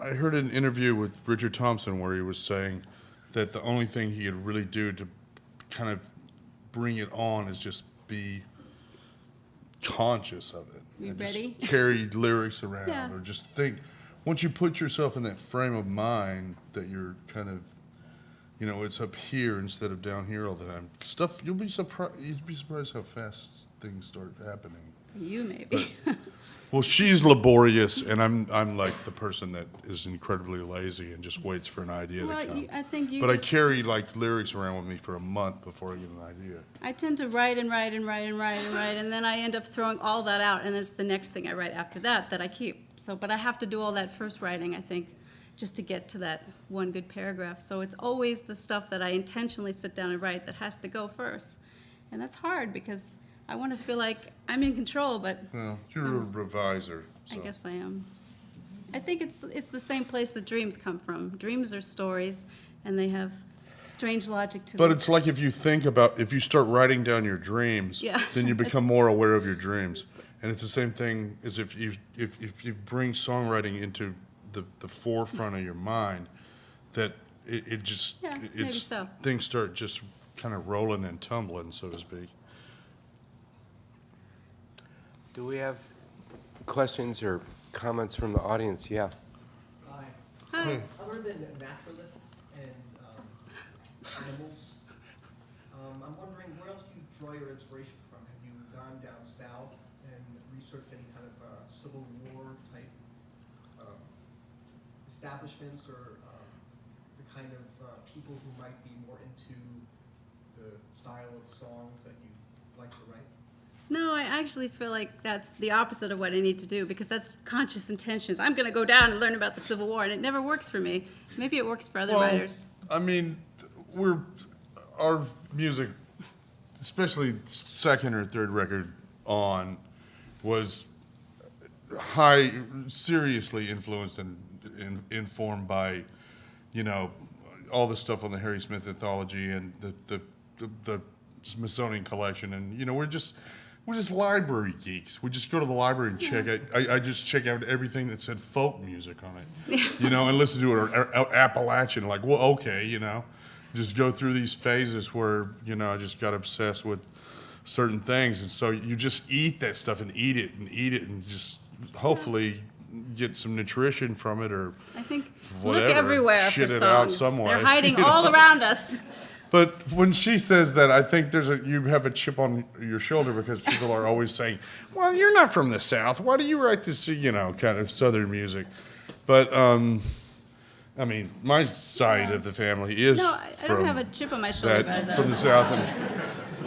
Speaker 3: I heard an interview with Richard Thompson where he was saying that the only thing he could really do to kind of bring it on is just be conscious of it.
Speaker 2: You
Speaker 3: and
Speaker 2: ready?
Speaker 3: Just carry lyrics around
Speaker 2: Yeah.
Speaker 3: or just think. Once you put yourself in that frame of mind that you're kind of, it's up here instead of down here all the time. Stuff you'd be surprised how fast things start happening.
Speaker 2: You maybe.
Speaker 3: Well, she's laborious, and I'm like the person that is incredibly lazy and just waits for an idea
Speaker 2: Well,
Speaker 3: to come.
Speaker 2: I think you
Speaker 3: But I
Speaker 2: just-
Speaker 3: carry like lyrics around with me for a month before I get an idea.
Speaker 2: I tend to write, and then I end up throwing all that out, and it's the next thing I write after that I keep. But I have to do all that first writing, I think, just to get to that one good paragraph. So it's always the stuff that I intentionally sit down and write that has to go first. And that's hard because I want to feel like I'm in control, but
Speaker 3: Well, you're a reviser.
Speaker 2: I
Speaker 3: So.
Speaker 2: guess I am. I think it's the same place that dreams come from. Dreams are stories, and they have strange logic to
Speaker 3: But
Speaker 2: them.
Speaker 3: it's like if you start writing down your dreams,
Speaker 2: Yeah.
Speaker 3: then you become more aware of your dreams. And it's the same thing as if you bring songwriting into the forefront of your mind, that it just
Speaker 2: Yeah, maybe so.
Speaker 3: things start just kind of rolling and tumbling, so to speak.
Speaker 1: Do we have questions or comments from the audience? Yeah.
Speaker 4: Other than naturalists and animals, I'm wondering where else do you draw your inspiration from? Have you gone down south and researched any kind of Civil War type establishments or the kind of people who might be more into the style of songs that you like to write?
Speaker 2: No, I actually feel like that's the opposite of what I need to do, because that's conscious intentions. I'm going to go down and learn about the Civil War, and it never works for me. Maybe it works for other writers.
Speaker 3: I mean, our music, especially second or third record on, was seriously influenced and informed by, you know, all the stuff on the Harry Smith anthology and the Smithsonian collection, and you know, we're just library geeks. We just go to the library and check it. I just check out everything that said folk music on it, you know, and listen to it, or Appalachian. Like, well, okay, you know, just go through these phases where, you know, I just got obsessed with certain things, and so you just eat that stuff and eat it and just hopefully get some nutrition from it, or
Speaker 2: I think
Speaker 3: whatever.
Speaker 2: Look everywhere
Speaker 3: Shit
Speaker 2: for
Speaker 3: it out
Speaker 2: songs.
Speaker 3: some way.
Speaker 2: They're hiding all around us.
Speaker 3: But when she says that, I think you have a chip on your shoulder, because people are always saying, well, you're not from the South. Why do you write this, you know, kind of Southern music? But, I mean, my side of the family is
Speaker 2: No, I don't have a chip on my shoulder about it, though.
Speaker 3: from the South. And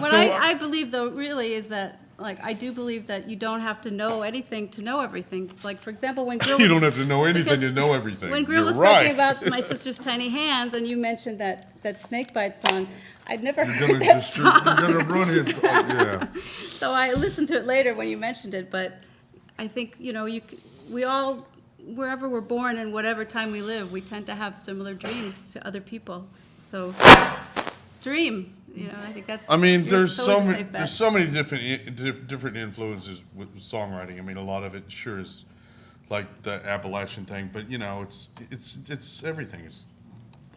Speaker 2: What I believe, though, really is that, like, I do believe that you don't have to know anything to know everything. Like, for example, when Greil
Speaker 3: you
Speaker 2: was,
Speaker 3: don't have to know anything to
Speaker 2: because
Speaker 3: know everything.
Speaker 2: when Greil
Speaker 3: You're
Speaker 2: was
Speaker 3: right.
Speaker 2: talking about My Sister's Tiny Hands, and you mentioned that Snakebite song, I'd never
Speaker 3: You're
Speaker 2: heard
Speaker 3: gonna
Speaker 2: that song.
Speaker 3: you're gonna run his, yeah.
Speaker 2: So I listened to it later when you mentioned it, but I think, you know, we all, wherever we're born and whatever time we live, we tend to have similar dreams to other people. So, dream, you know, I think that's.
Speaker 3: I mean,
Speaker 2: it's always a safe bet.
Speaker 3: there's so many different influences with songwriting. I mean, a lot of it sure is like the Appalachian thing, but you know, it's everything. It's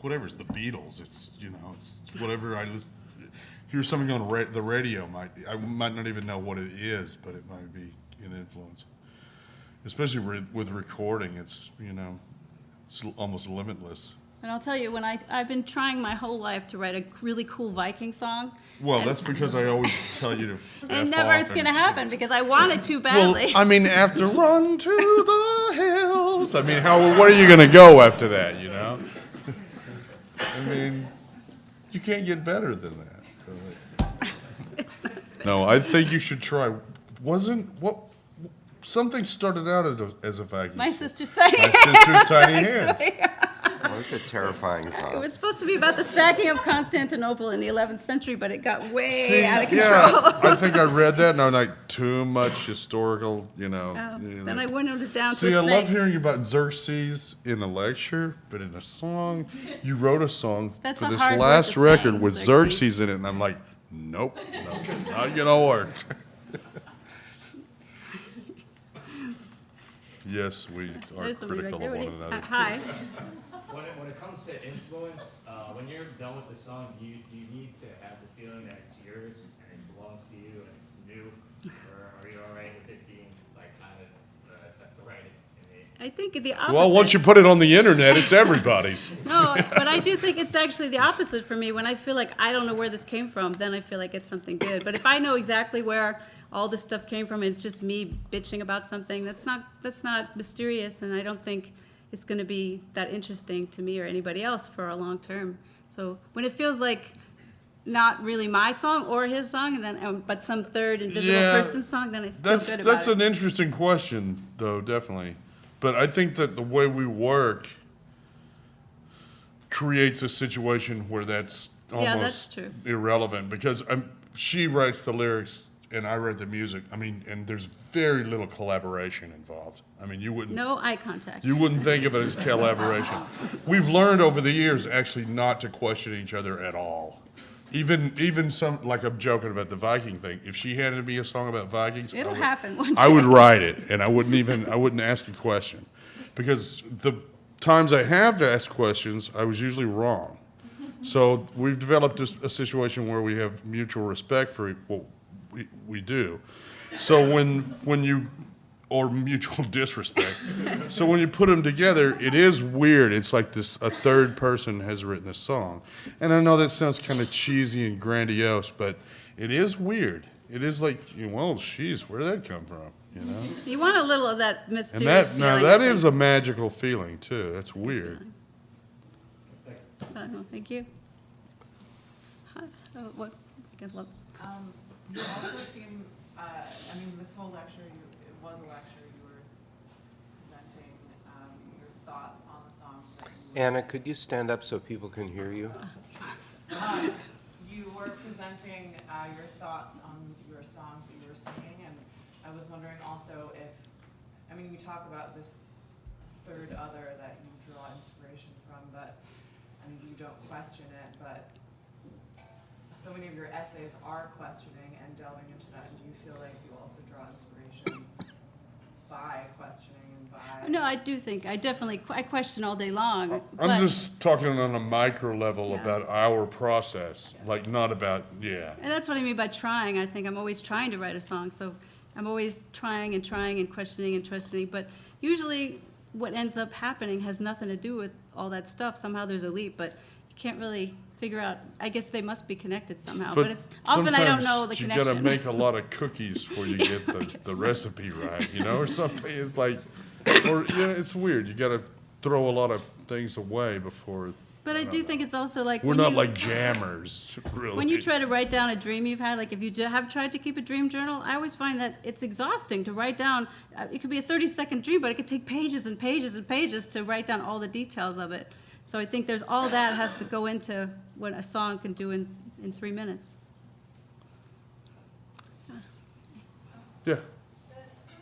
Speaker 3: whatever's the Beatles. It's, you know, it's whatever I listen. Hear something on the radio, I might not even know what it is, but it might be an influence. Especially with recording, it's, you know, it's almost limitless.
Speaker 2: And I'll tell you, when I've been trying my whole life to write a really cool Viking song.
Speaker 3: Well,
Speaker 2: and-
Speaker 3: that's because I always tell you to.
Speaker 2: And
Speaker 3: F
Speaker 2: never
Speaker 3: off,
Speaker 2: it's going
Speaker 3: and
Speaker 2: to happen, because I want it too
Speaker 3: Well,
Speaker 2: badly.
Speaker 3: I mean, after Run to the Hills, I mean, where are you going to go after that, you know? I mean, you can't get better than that. No, I think you should try. Something started out as a Viking.
Speaker 2: My sister's tiny
Speaker 3: My Sister's Tiny Hands.
Speaker 1: Oh, it's a terrifying
Speaker 2: It
Speaker 1: thought.
Speaker 2: was supposed to be about the sacking of Constantinople in the 11th century, but it got way
Speaker 3: See,
Speaker 2: out of control.
Speaker 3: yeah, I think I read that, and I'm like, too much historical, you know.
Speaker 2: Then I winnowed it down
Speaker 3: See,
Speaker 2: to
Speaker 3: I
Speaker 2: a snake.
Speaker 3: love hearing about Xerxes in a lecture, but in a song, you wrote a song
Speaker 2: That's
Speaker 3: for
Speaker 2: a
Speaker 3: this
Speaker 2: hard word
Speaker 3: last
Speaker 2: to
Speaker 3: record
Speaker 2: sing,
Speaker 3: with
Speaker 2: Xerxes.
Speaker 3: Xerxes in it, and I'm like, nope, not gonna work. Yes, we are
Speaker 2: There's somebody
Speaker 3: critical
Speaker 2: right
Speaker 3: of
Speaker 2: there.
Speaker 3: one another.
Speaker 2: Hi.
Speaker 5: When it comes to influence, when you're done with the song, do you need to have the feeling that it's yours and it belongs to you and it's new, or are you all right with it being like kind of the writing?
Speaker 2: I think the opposite.
Speaker 3: Well, once you put it on the internet, it's everybody's.
Speaker 2: No, but I do think it's actually the opposite for me. When I feel like I don't know where this came from, then I feel like it's something good. But if I know exactly where all this stuff came from and it's just me bitching about something, that's not mysterious, and I don't think it's going to be that interesting to me or anybody else for a long term. So when it feels like not really my song or his song, and then but some third invisible
Speaker 3: Yeah,
Speaker 2: person's song, then I feel good about
Speaker 3: That's
Speaker 2: it.
Speaker 3: an interesting question, though, definitely. But I think that the way we work creates a situation where that's almost
Speaker 2: Yeah, that's true.
Speaker 3: irrelevant, because she writes the lyrics and I write the music. I mean, and there's very little collaboration involved. I mean, you wouldn't
Speaker 2: No eye contact.
Speaker 3: think of it as collaboration. We've learned over the years actually not to question each other at all. Even some, like I'm joking about the Viking thing. If she handed me a song about Vikings,
Speaker 2: It'll happen one
Speaker 3: I would
Speaker 2: day.
Speaker 3: write it, and I wouldn't ask a question, because the times I have asked questions, I was usually wrong. So we've developed a situation where we have mutual respect for what we do. So when you or mutual disrespect. So when you put them together, it is weird. It's like this, a third person has written this song. And I know that sounds kind of cheesy and grandiose, but it is weird. It is like, well, geez, where did that come from? You know?
Speaker 2: You want a little of that
Speaker 3: And
Speaker 2: mysterious
Speaker 3: that, now
Speaker 2: feeling.
Speaker 3: that
Speaker 2: I
Speaker 3: is
Speaker 2: think.
Speaker 3: a magical feeling too. That's weird.
Speaker 2: Thank you. What? I guess love.
Speaker 6: You also seem, I mean, this whole lecture, it was a lecture, you were presenting your thoughts on the songs that you
Speaker 1: Anna, could you stand up so people can hear you?
Speaker 6: you were presenting your thoughts on your songs that you were singing, and I was wondering also if, I mean, you talk about this third other that you draw inspiration from, but, I mean, you don't question it, but so many of your essays are questioning and delving into that. Do you feel like you also draw inspiration by questioning and by?
Speaker 2: No, I do think, I definitely, I question all day long.
Speaker 3: I'm
Speaker 2: but-
Speaker 3: just talking on a micro level
Speaker 2: Yeah.
Speaker 3: about our process, like not about, yeah.
Speaker 2: And that's what I mean by trying. I think I'm always trying to write a song, so I'm always trying and questioning and questioning. But usually what ends up happening has nothing to do with all that stuff. Somehow there's a leap, but you can't really figure out. I guess they must be connected somehow. But often I don't know the
Speaker 3: sometimes
Speaker 2: connection.
Speaker 3: you gotta make a lot of cookies before you get the recipe right, you know, or something. It's like, or, you know, it's weird. You gotta throw a lot of things away before.
Speaker 2: But I do think it's also like
Speaker 3: We're
Speaker 2: when
Speaker 3: not
Speaker 2: you,
Speaker 3: like jammers, really.
Speaker 2: when you try to write down a dream you've had, like if you have tried to keep a dream journal, I always find that it's exhausting to write down. It could be a 30-second dream, but it could take pages and pages and pages to write down all the details of it. So I think there's all that has to go into what a song can do in 3 minutes.
Speaker 3: Yeah,
Speaker 7: Some of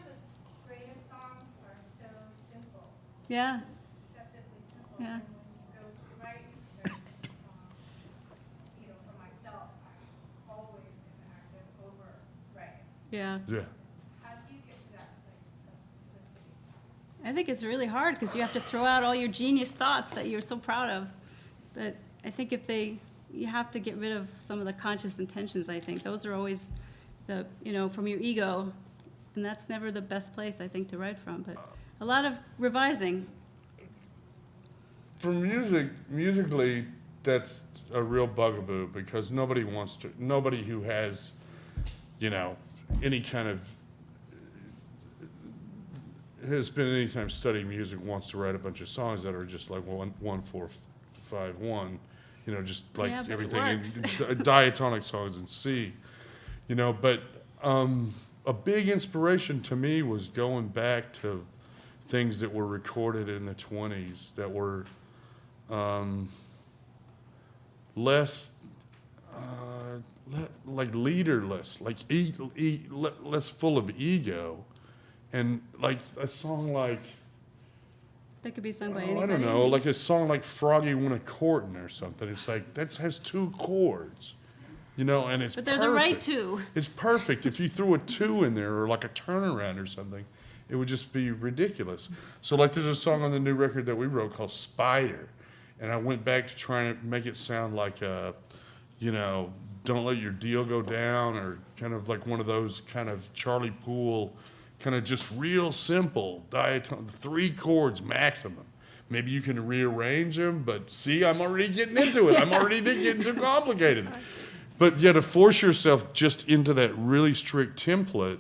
Speaker 7: the greatest songs are so simple,
Speaker 2: Yeah,
Speaker 7: deceptively simple.
Speaker 2: Yeah.
Speaker 7: And when you go to write a very simple song, you know, for myself, I'm always in the act of overwriting.
Speaker 2: yeah.
Speaker 3: yeah.
Speaker 7: How do you get to that place of simplicity?
Speaker 2: I think it's really hard because you have to throw out all your genius thoughts that you're so proud of. But I think you have to get rid of some of the conscious intentions, I think. Those are always from your ego. And that's never the best place, I think, to write from. But a lot of revising.
Speaker 3: For musically, that's a real bugaboo because nobody who has, you know, any kind of, has spent any time studying music wants to write a bunch of songs that are just like 1, 4, 5, 1, you know, just like
Speaker 2: Yeah, but it
Speaker 3: everything, in
Speaker 2: works.
Speaker 3: diatonic songs in C, you know, but a big inspiration to me was going back to things that were recorded in the 20s that were less like leaderless, like less full of ego, and like a song like,
Speaker 2: That could be sung by
Speaker 3: oh,
Speaker 2: anybody.
Speaker 3: I don't know, like a song like Froggy Went a Courtin' or something. It's like that has 2 chords, you know, and it's
Speaker 2: But they're
Speaker 3: perfect.
Speaker 2: the right two.
Speaker 3: It's perfect. If you threw a 2 in there or like a turnaround or something, it would just be ridiculous. So like there's a song on the new record that we wrote called Spider, and I went back to trying to make it sound like you know, Don't Let Your Deal Go Down, or kind of like one of those kind of Charlie Poole, kind of just real simple diatonic, 3 chords maximum. Maybe you can rearrange them, but see, I'm already getting into it. I'm already getting too complicated. But yeah, to force yourself just into that really strict template,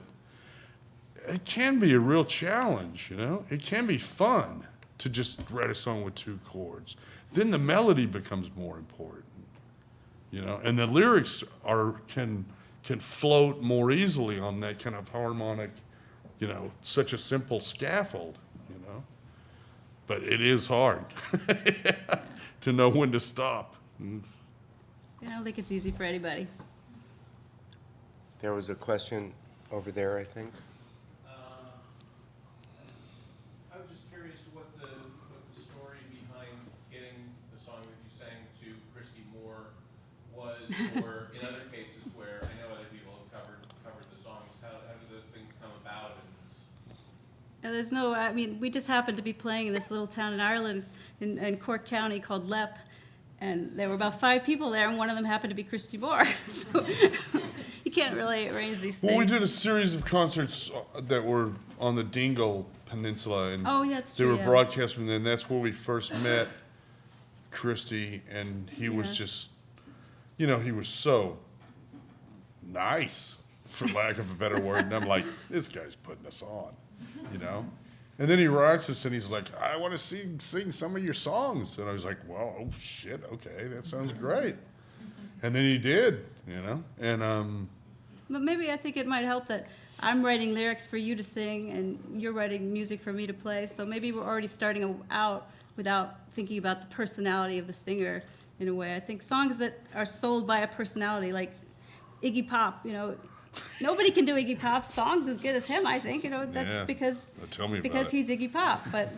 Speaker 3: it can be a real challenge, you know? It can be fun to just write a song with 2 chords. Then the melody becomes more important, you know? And the lyrics can float more easily on that kind of harmonic, you know, such a simple scaffold, you know? But it is hard to know when to stop.
Speaker 2: I don't think it's easy for anybody.
Speaker 1: There was a question over there, I think.
Speaker 8: I was just curious what the story behind getting the song that you sang to Christy Moore was, or in other cases where I know other people have covered the songs. How do those things come about?
Speaker 2: There's no, I mean, we just happened to be playing in this little town in Ireland, in Cork County called Lepp, and there were about 5 people there, and one of them happened to be Christy Moore. So you can't really arrange these
Speaker 3: Well, we
Speaker 2: things.
Speaker 3: did a series of concerts that were on the Dingle Peninsula, and
Speaker 2: Oh, yeah, that's
Speaker 3: they
Speaker 2: true,
Speaker 3: were
Speaker 2: yeah.
Speaker 3: broadcast from there. And that's where we first met Christy, and he was
Speaker 2: Yeah.
Speaker 3: just, you know, he was so nice, for lack of a better word. And I'm like, this guy's putting us on, you know. And then he writes us, and he's like, I want to sing some of your songs. And I was like, well, oh shit, okay, that sounds great. And then he did, you know, and
Speaker 2: But maybe I think it might help that I'm writing lyrics for you to sing and you're writing music for me to play. So maybe we're already starting out without thinking about the personality of the singer in a way. I think songs that are sold by a personality, like Iggy Pop, you know, nobody can do Iggy Pop's songs as good as him, I think. You know, that's
Speaker 3: Yeah.
Speaker 2: because
Speaker 3: Tell me about
Speaker 2: because
Speaker 3: it.
Speaker 2: he's Iggy Pop. But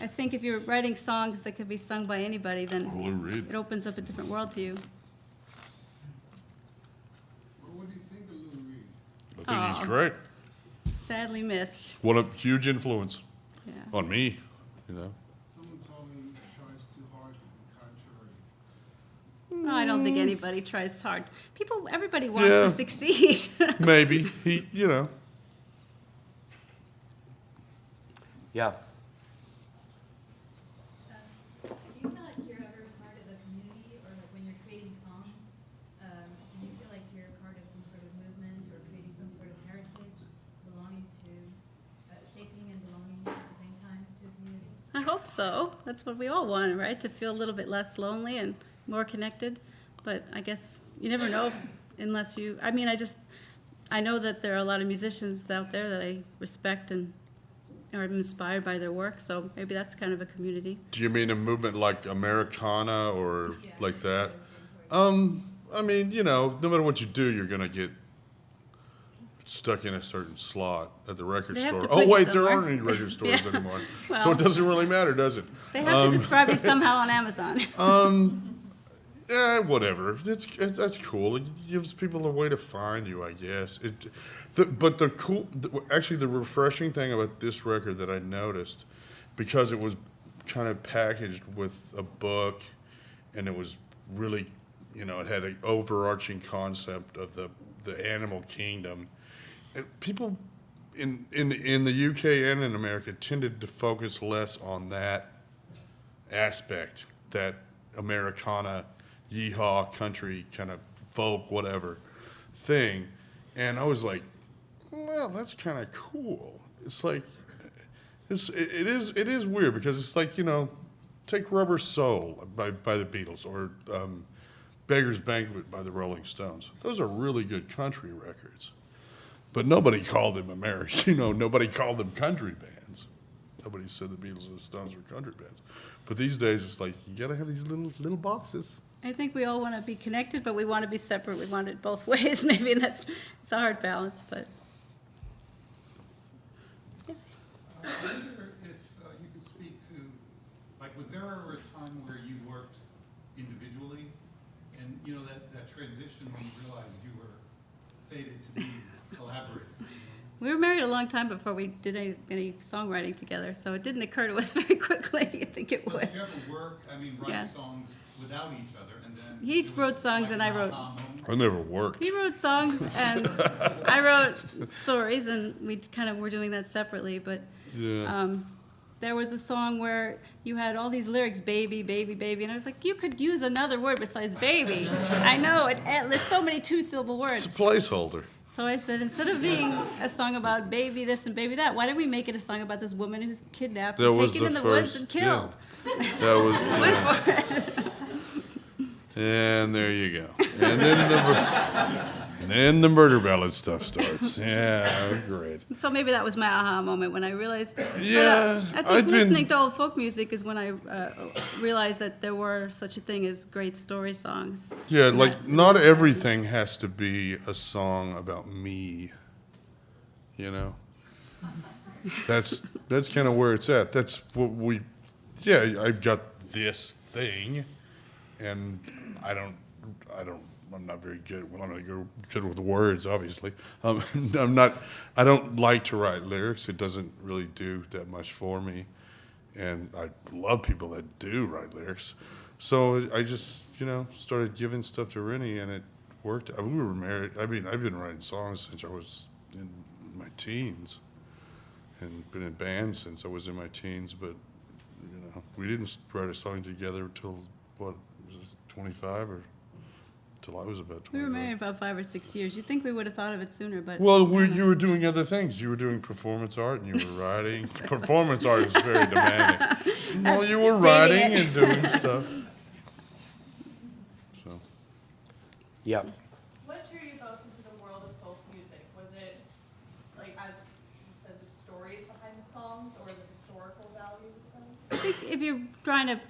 Speaker 2: I think if you're writing songs that could be sung by anybody, then
Speaker 3: Lou Reed.
Speaker 2: it opens up a different world to you.
Speaker 9: Well, what do you think of Lou Reed?
Speaker 3: I think
Speaker 2: Aw.
Speaker 3: he's great.
Speaker 2: Sadly missed.
Speaker 3: What a huge influence
Speaker 2: Yeah.
Speaker 3: on me, you know.
Speaker 9: Someone told me he tries too hard to be contrary.
Speaker 2: Oh, I don't think anybody tries hard. Everybody wants
Speaker 3: Yeah.
Speaker 2: to succeed.
Speaker 3: Maybe he, you know.
Speaker 1: Yeah.
Speaker 10: Do you feel like you're ever part of a community, or like when you're creating songs, do you feel like you're part of some sort of movement or creating some sort of heritage, belonging to, shaping and belonging at the same time to a community?
Speaker 2: I hope so. That's what we all want, right? To feel a little bit less lonely and more connected. But I guess you never know unless you, I know that there are a lot of musicians out there that I respect and are inspired by their work, so maybe that's kind of a community.
Speaker 3: Do you mean a movement like Americana or
Speaker 10: Yeah.
Speaker 3: like that?
Speaker 10: I was getting towards-
Speaker 3: I mean, you know, no matter what you do, you're gonna get stuck in a certain slot at the record
Speaker 2: They have
Speaker 3: store.
Speaker 2: to
Speaker 3: Oh
Speaker 2: put you
Speaker 3: wait, there
Speaker 2: somewhere.
Speaker 3: aren't any record stores
Speaker 2: Yeah.
Speaker 3: anymore, so
Speaker 2: Well.
Speaker 3: it doesn't really matter, does it?
Speaker 2: They have to describe you somehow on Amazon.
Speaker 3: Yeah, whatever. That's cool. It gives people a way to find you, I guess. Actually, the refreshing thing about this record that I noticed, because it was kind of packaged with a book, and it was really, you know, it had an overarching concept of the animal kingdom. And people in the UK and in America tended to focus less on that aspect, that Americana, yeehaw, country, kind of folk, whatever thing. And I was like, well, that's kind of cool. It's like, it is weird because it's like, you know, take Rubber Soul by the Beatles or Beggar's Banquet by the Rolling Stones. Those are really good country records. But nobody called them American, you know, nobody called them country bands. Nobody said the Beatles and the Stones were country bands. But these days, it's like, you gotta have these little boxes.
Speaker 2: I think we all want to be connected, but we want to be separate. We want it both ways. Maybe it's a hard balance, but
Speaker 9: I wonder if you could speak to, like, was there ever a time where you worked individually? And, you know, that transition when you realized you were fated to be collaborators?
Speaker 2: we were married a long time before we did any songwriting together, so it didn't occur to us very quickly. I think it
Speaker 9: But
Speaker 2: would.
Speaker 9: did you ever work, write
Speaker 2: Yeah.
Speaker 9: songs without each other, and then?
Speaker 2: He
Speaker 9: it was
Speaker 2: wrote songs
Speaker 9: like
Speaker 2: and
Speaker 9: an
Speaker 2: I wrote-
Speaker 9: aha moment?
Speaker 3: I never worked.
Speaker 2: He wrote songs and I wrote stories, and we kind of were doing that separately. But
Speaker 3: Yeah.
Speaker 2: there was a song where you had all these lyrics, baby, baby, baby, and I was like, you could use another word besides baby. I know, there's so many two-syllable
Speaker 3: It's a
Speaker 2: words.
Speaker 3: placeholder.
Speaker 2: So I said, instead of being a song about baby this and baby that, why don't we make it a song about this woman who's kidnapped
Speaker 3: That
Speaker 2: and
Speaker 3: was
Speaker 2: taken in
Speaker 3: the
Speaker 2: the woods
Speaker 3: first-
Speaker 2: and killed?
Speaker 3: That was,
Speaker 2: Went for it.
Speaker 3: and there you go. And then the murder ballad stuff starts. Yeah, great.
Speaker 2: So maybe that was my aha moment when I realized.
Speaker 3: Yeah,
Speaker 2: I think
Speaker 3: I'd been-
Speaker 2: listening to old folk music is when I realized that there were such a thing as great story songs.
Speaker 3: Yeah,
Speaker 2: And
Speaker 3: like
Speaker 2: that
Speaker 3: not
Speaker 2: was-
Speaker 3: everything has to be a song about me. You know, that's kind of where it's at. That's what we. Yeah, I've got this thing, and I'm not very good. Well, I'm not good with words, obviously. I'm not. I don't like to write lyrics. It doesn't really do that much for me, and I love people that do write lyrics. So I just, you know, started giving stuff to Rennie, and it worked. We were married. I mean, I've been writing songs since I was in my teens, and been in bands since I was in my teens. But we didn't write a song together until what was it, 25 or till I was about 25.
Speaker 2: We were married about 5 or 6 years. You'd think we would have thought of it sooner, but
Speaker 3: Well, you were doing other things. You were doing performance art, and you were writing. Performance art is very demanding. No, you were writing and doing stuff. So.
Speaker 1: Yep.
Speaker 6: What drew you both into the world of folk music? Was it, like, as you said, the stories behind the songs or the historical value of them?
Speaker 2: I think if you're trying to,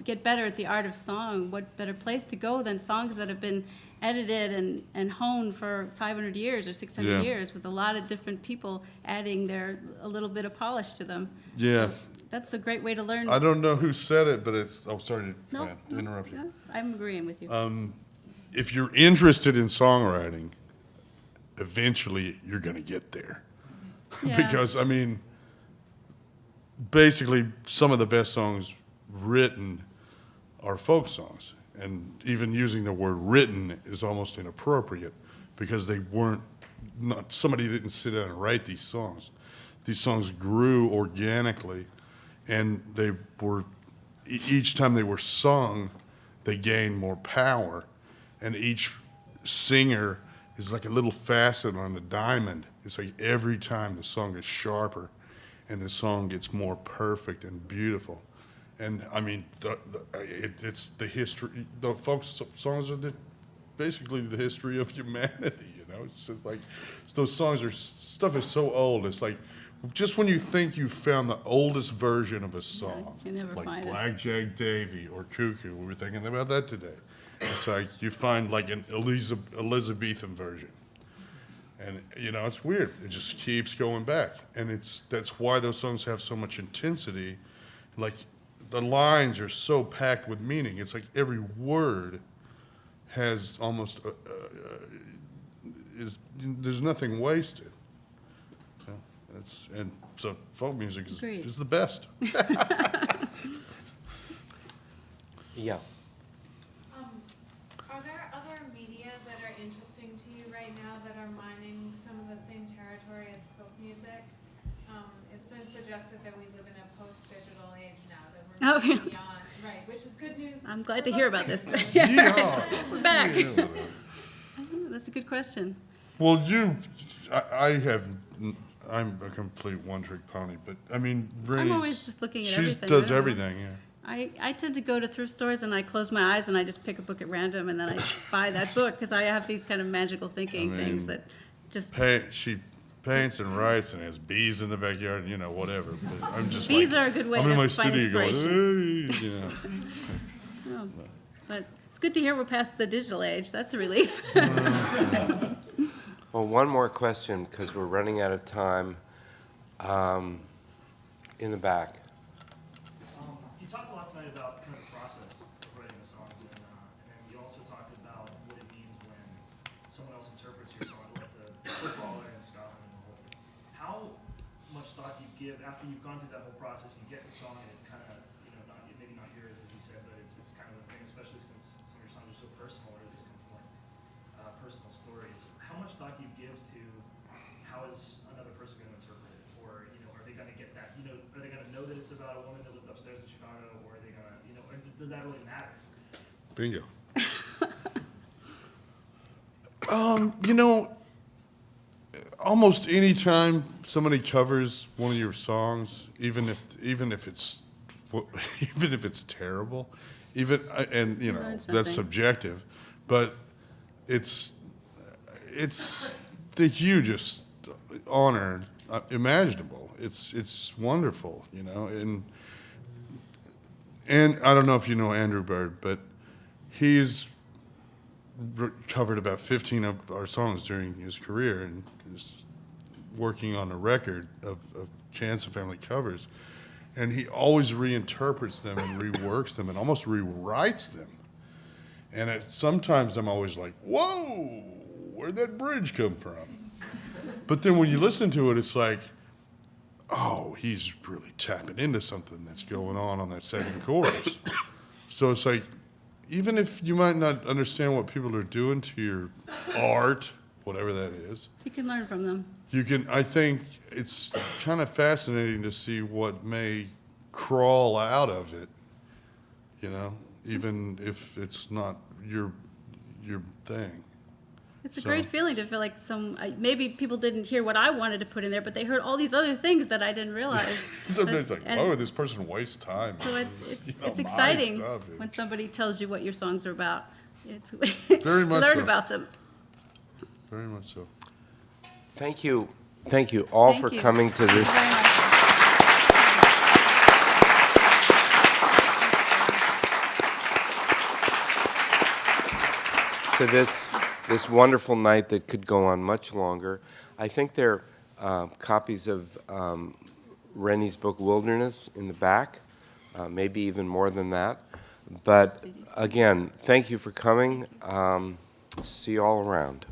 Speaker 2: get better at the art of song, what better place to go than songs that have been edited and honed for 500 years or 600
Speaker 3: Yeah.
Speaker 2: years with a lot of different people adding a little bit of polish to them.
Speaker 3: Yeah.
Speaker 2: So that's a great way to learn.
Speaker 3: I don't know who said it, but it's. Oh, sorry
Speaker 2: No,
Speaker 3: to interrupt you.
Speaker 2: no, I'm agreeing with you.
Speaker 3: If you're interested in songwriting, eventually you're going to get there.
Speaker 2: Yeah.
Speaker 3: Because, I mean, basically some of the best songs written are folk songs. And even using the word written is almost inappropriate because they weren't, somebody didn't sit down and write these songs. These songs grew organically, and they were, each time they were sung, they gained more power. And each singer is like a little facet on a diamond. It's like every time the song is sharper and the song gets more perfect and beautiful. And I mean, it's the history, the folk songs are basically the history of humanity, It's just like, those songs stuff is so old. It's like, just when you think you found the oldest version of a song,
Speaker 2: you can never
Speaker 3: like
Speaker 2: find it.
Speaker 3: Blackjack Davy or Cuckoo, we were thinking about that today. It's like you find like an Elizabethan version. And, it's weird. It just keeps going back. And that's why those songs have so much intensity. Like, the lines are so packed with meaning. It's like every word has almost, there's nothing wasted. So folk music is the best.
Speaker 1: Yeah.
Speaker 10: Are there other media that are interesting to you right now that are mining some of the same territory as folk music? It's been suggested that we live in a post-digital age now, that we're
Speaker 2: Oh,
Speaker 10: moving
Speaker 2: really?
Speaker 10: beyond, right, which is good news.
Speaker 2: I'm glad
Speaker 10: for
Speaker 2: to hear
Speaker 10: both
Speaker 2: about this.
Speaker 10: sexes.
Speaker 3: Yeah.
Speaker 2: We're back. That's a good question.
Speaker 3: Well, I'm a complete one-trick pony, but I mean, Rennie's,
Speaker 2: always just looking at
Speaker 3: she
Speaker 2: everything. I
Speaker 3: does
Speaker 2: don't know.
Speaker 3: everything, yeah.
Speaker 2: I tend to go to thrift stores and I close my eyes and I just pick a book at random and then I buy that book because I have these kind of magical thinking things that just...
Speaker 3: She paints and writes and has bees in the backyard, whatever. But I'm just
Speaker 2: Bees
Speaker 3: like,
Speaker 2: are a good way
Speaker 3: I'm in
Speaker 2: to
Speaker 3: my
Speaker 2: find
Speaker 3: studio going,
Speaker 2: inspiration.
Speaker 3: hey,
Speaker 2: Oh, but it's good to hear we're past the digital age. That's a relief.
Speaker 1: Well, one more question, because we're running out of time. In the back.
Speaker 5: You talked a lot tonight about kind of the process of writing the songs, and then you also talked about what it means when someone else interprets your song, like the footballer in Scotland and the whole thing. How much thought do you give after you've gone through that whole process? You get the song, and it's kind of maybe not yours as you said, but it's kind of a thing, especially since some of your songs are so personal, or at least come from like personal stories. How much thought do you give to how is another person going to interpret it, or are they going to get that? Are they going to know that it's about a woman that lived upstairs in Chicago, or are they going to, or does that really matter?
Speaker 3: Bingo. Almost any time somebody covers one of your songs, even if it's terrible,
Speaker 2: learn
Speaker 3: that's
Speaker 2: something.
Speaker 3: subjective, but it's the hugest honor imaginable. It's wonderful, and I don't know if you know Andrew Bird, but he's covered about 15 of our songs during his career, and is working on a record of Jansen Family covers, and he always reinterprets them and reworks them and almost rewrites them. And sometimes I'm always like, whoa, where'd that bridge come from? But then when you listen to it, it's like, oh, he's really tapping into something that's going on that second chorus. So it's like, even if you might not understand what people are doing to your art, whatever that is,
Speaker 2: You can learn from them.
Speaker 3: you can, I think it's kind of fascinating to see what may crawl out of it, you know, even if it's not your thing.
Speaker 2: It's a
Speaker 3: So-
Speaker 2: great feeling to feel like maybe people didn't hear what I wanted to put in there, but they heard all these other things that I didn't realize.
Speaker 3: Sometimes like,
Speaker 2: And-
Speaker 3: why would this person waste time?
Speaker 2: So
Speaker 3: on
Speaker 2: it's
Speaker 3: you know,
Speaker 2: it's
Speaker 3: my
Speaker 2: exciting
Speaker 3: stuff?
Speaker 2: when somebody tells you what your songs are about. It's
Speaker 3: Very much
Speaker 2: learn
Speaker 3: so.
Speaker 2: about them.
Speaker 3: Very much so.
Speaker 1: Thank you all
Speaker 2: Thank
Speaker 1: for
Speaker 2: you.
Speaker 1: coming to
Speaker 2: Thank you
Speaker 1: this.
Speaker 2: very much.
Speaker 1: To this wonderful night that could go on much longer. I think there are copies of Rennie's book Wilderness in the back, maybe even more than that. But again, thank you for coming. See you all around.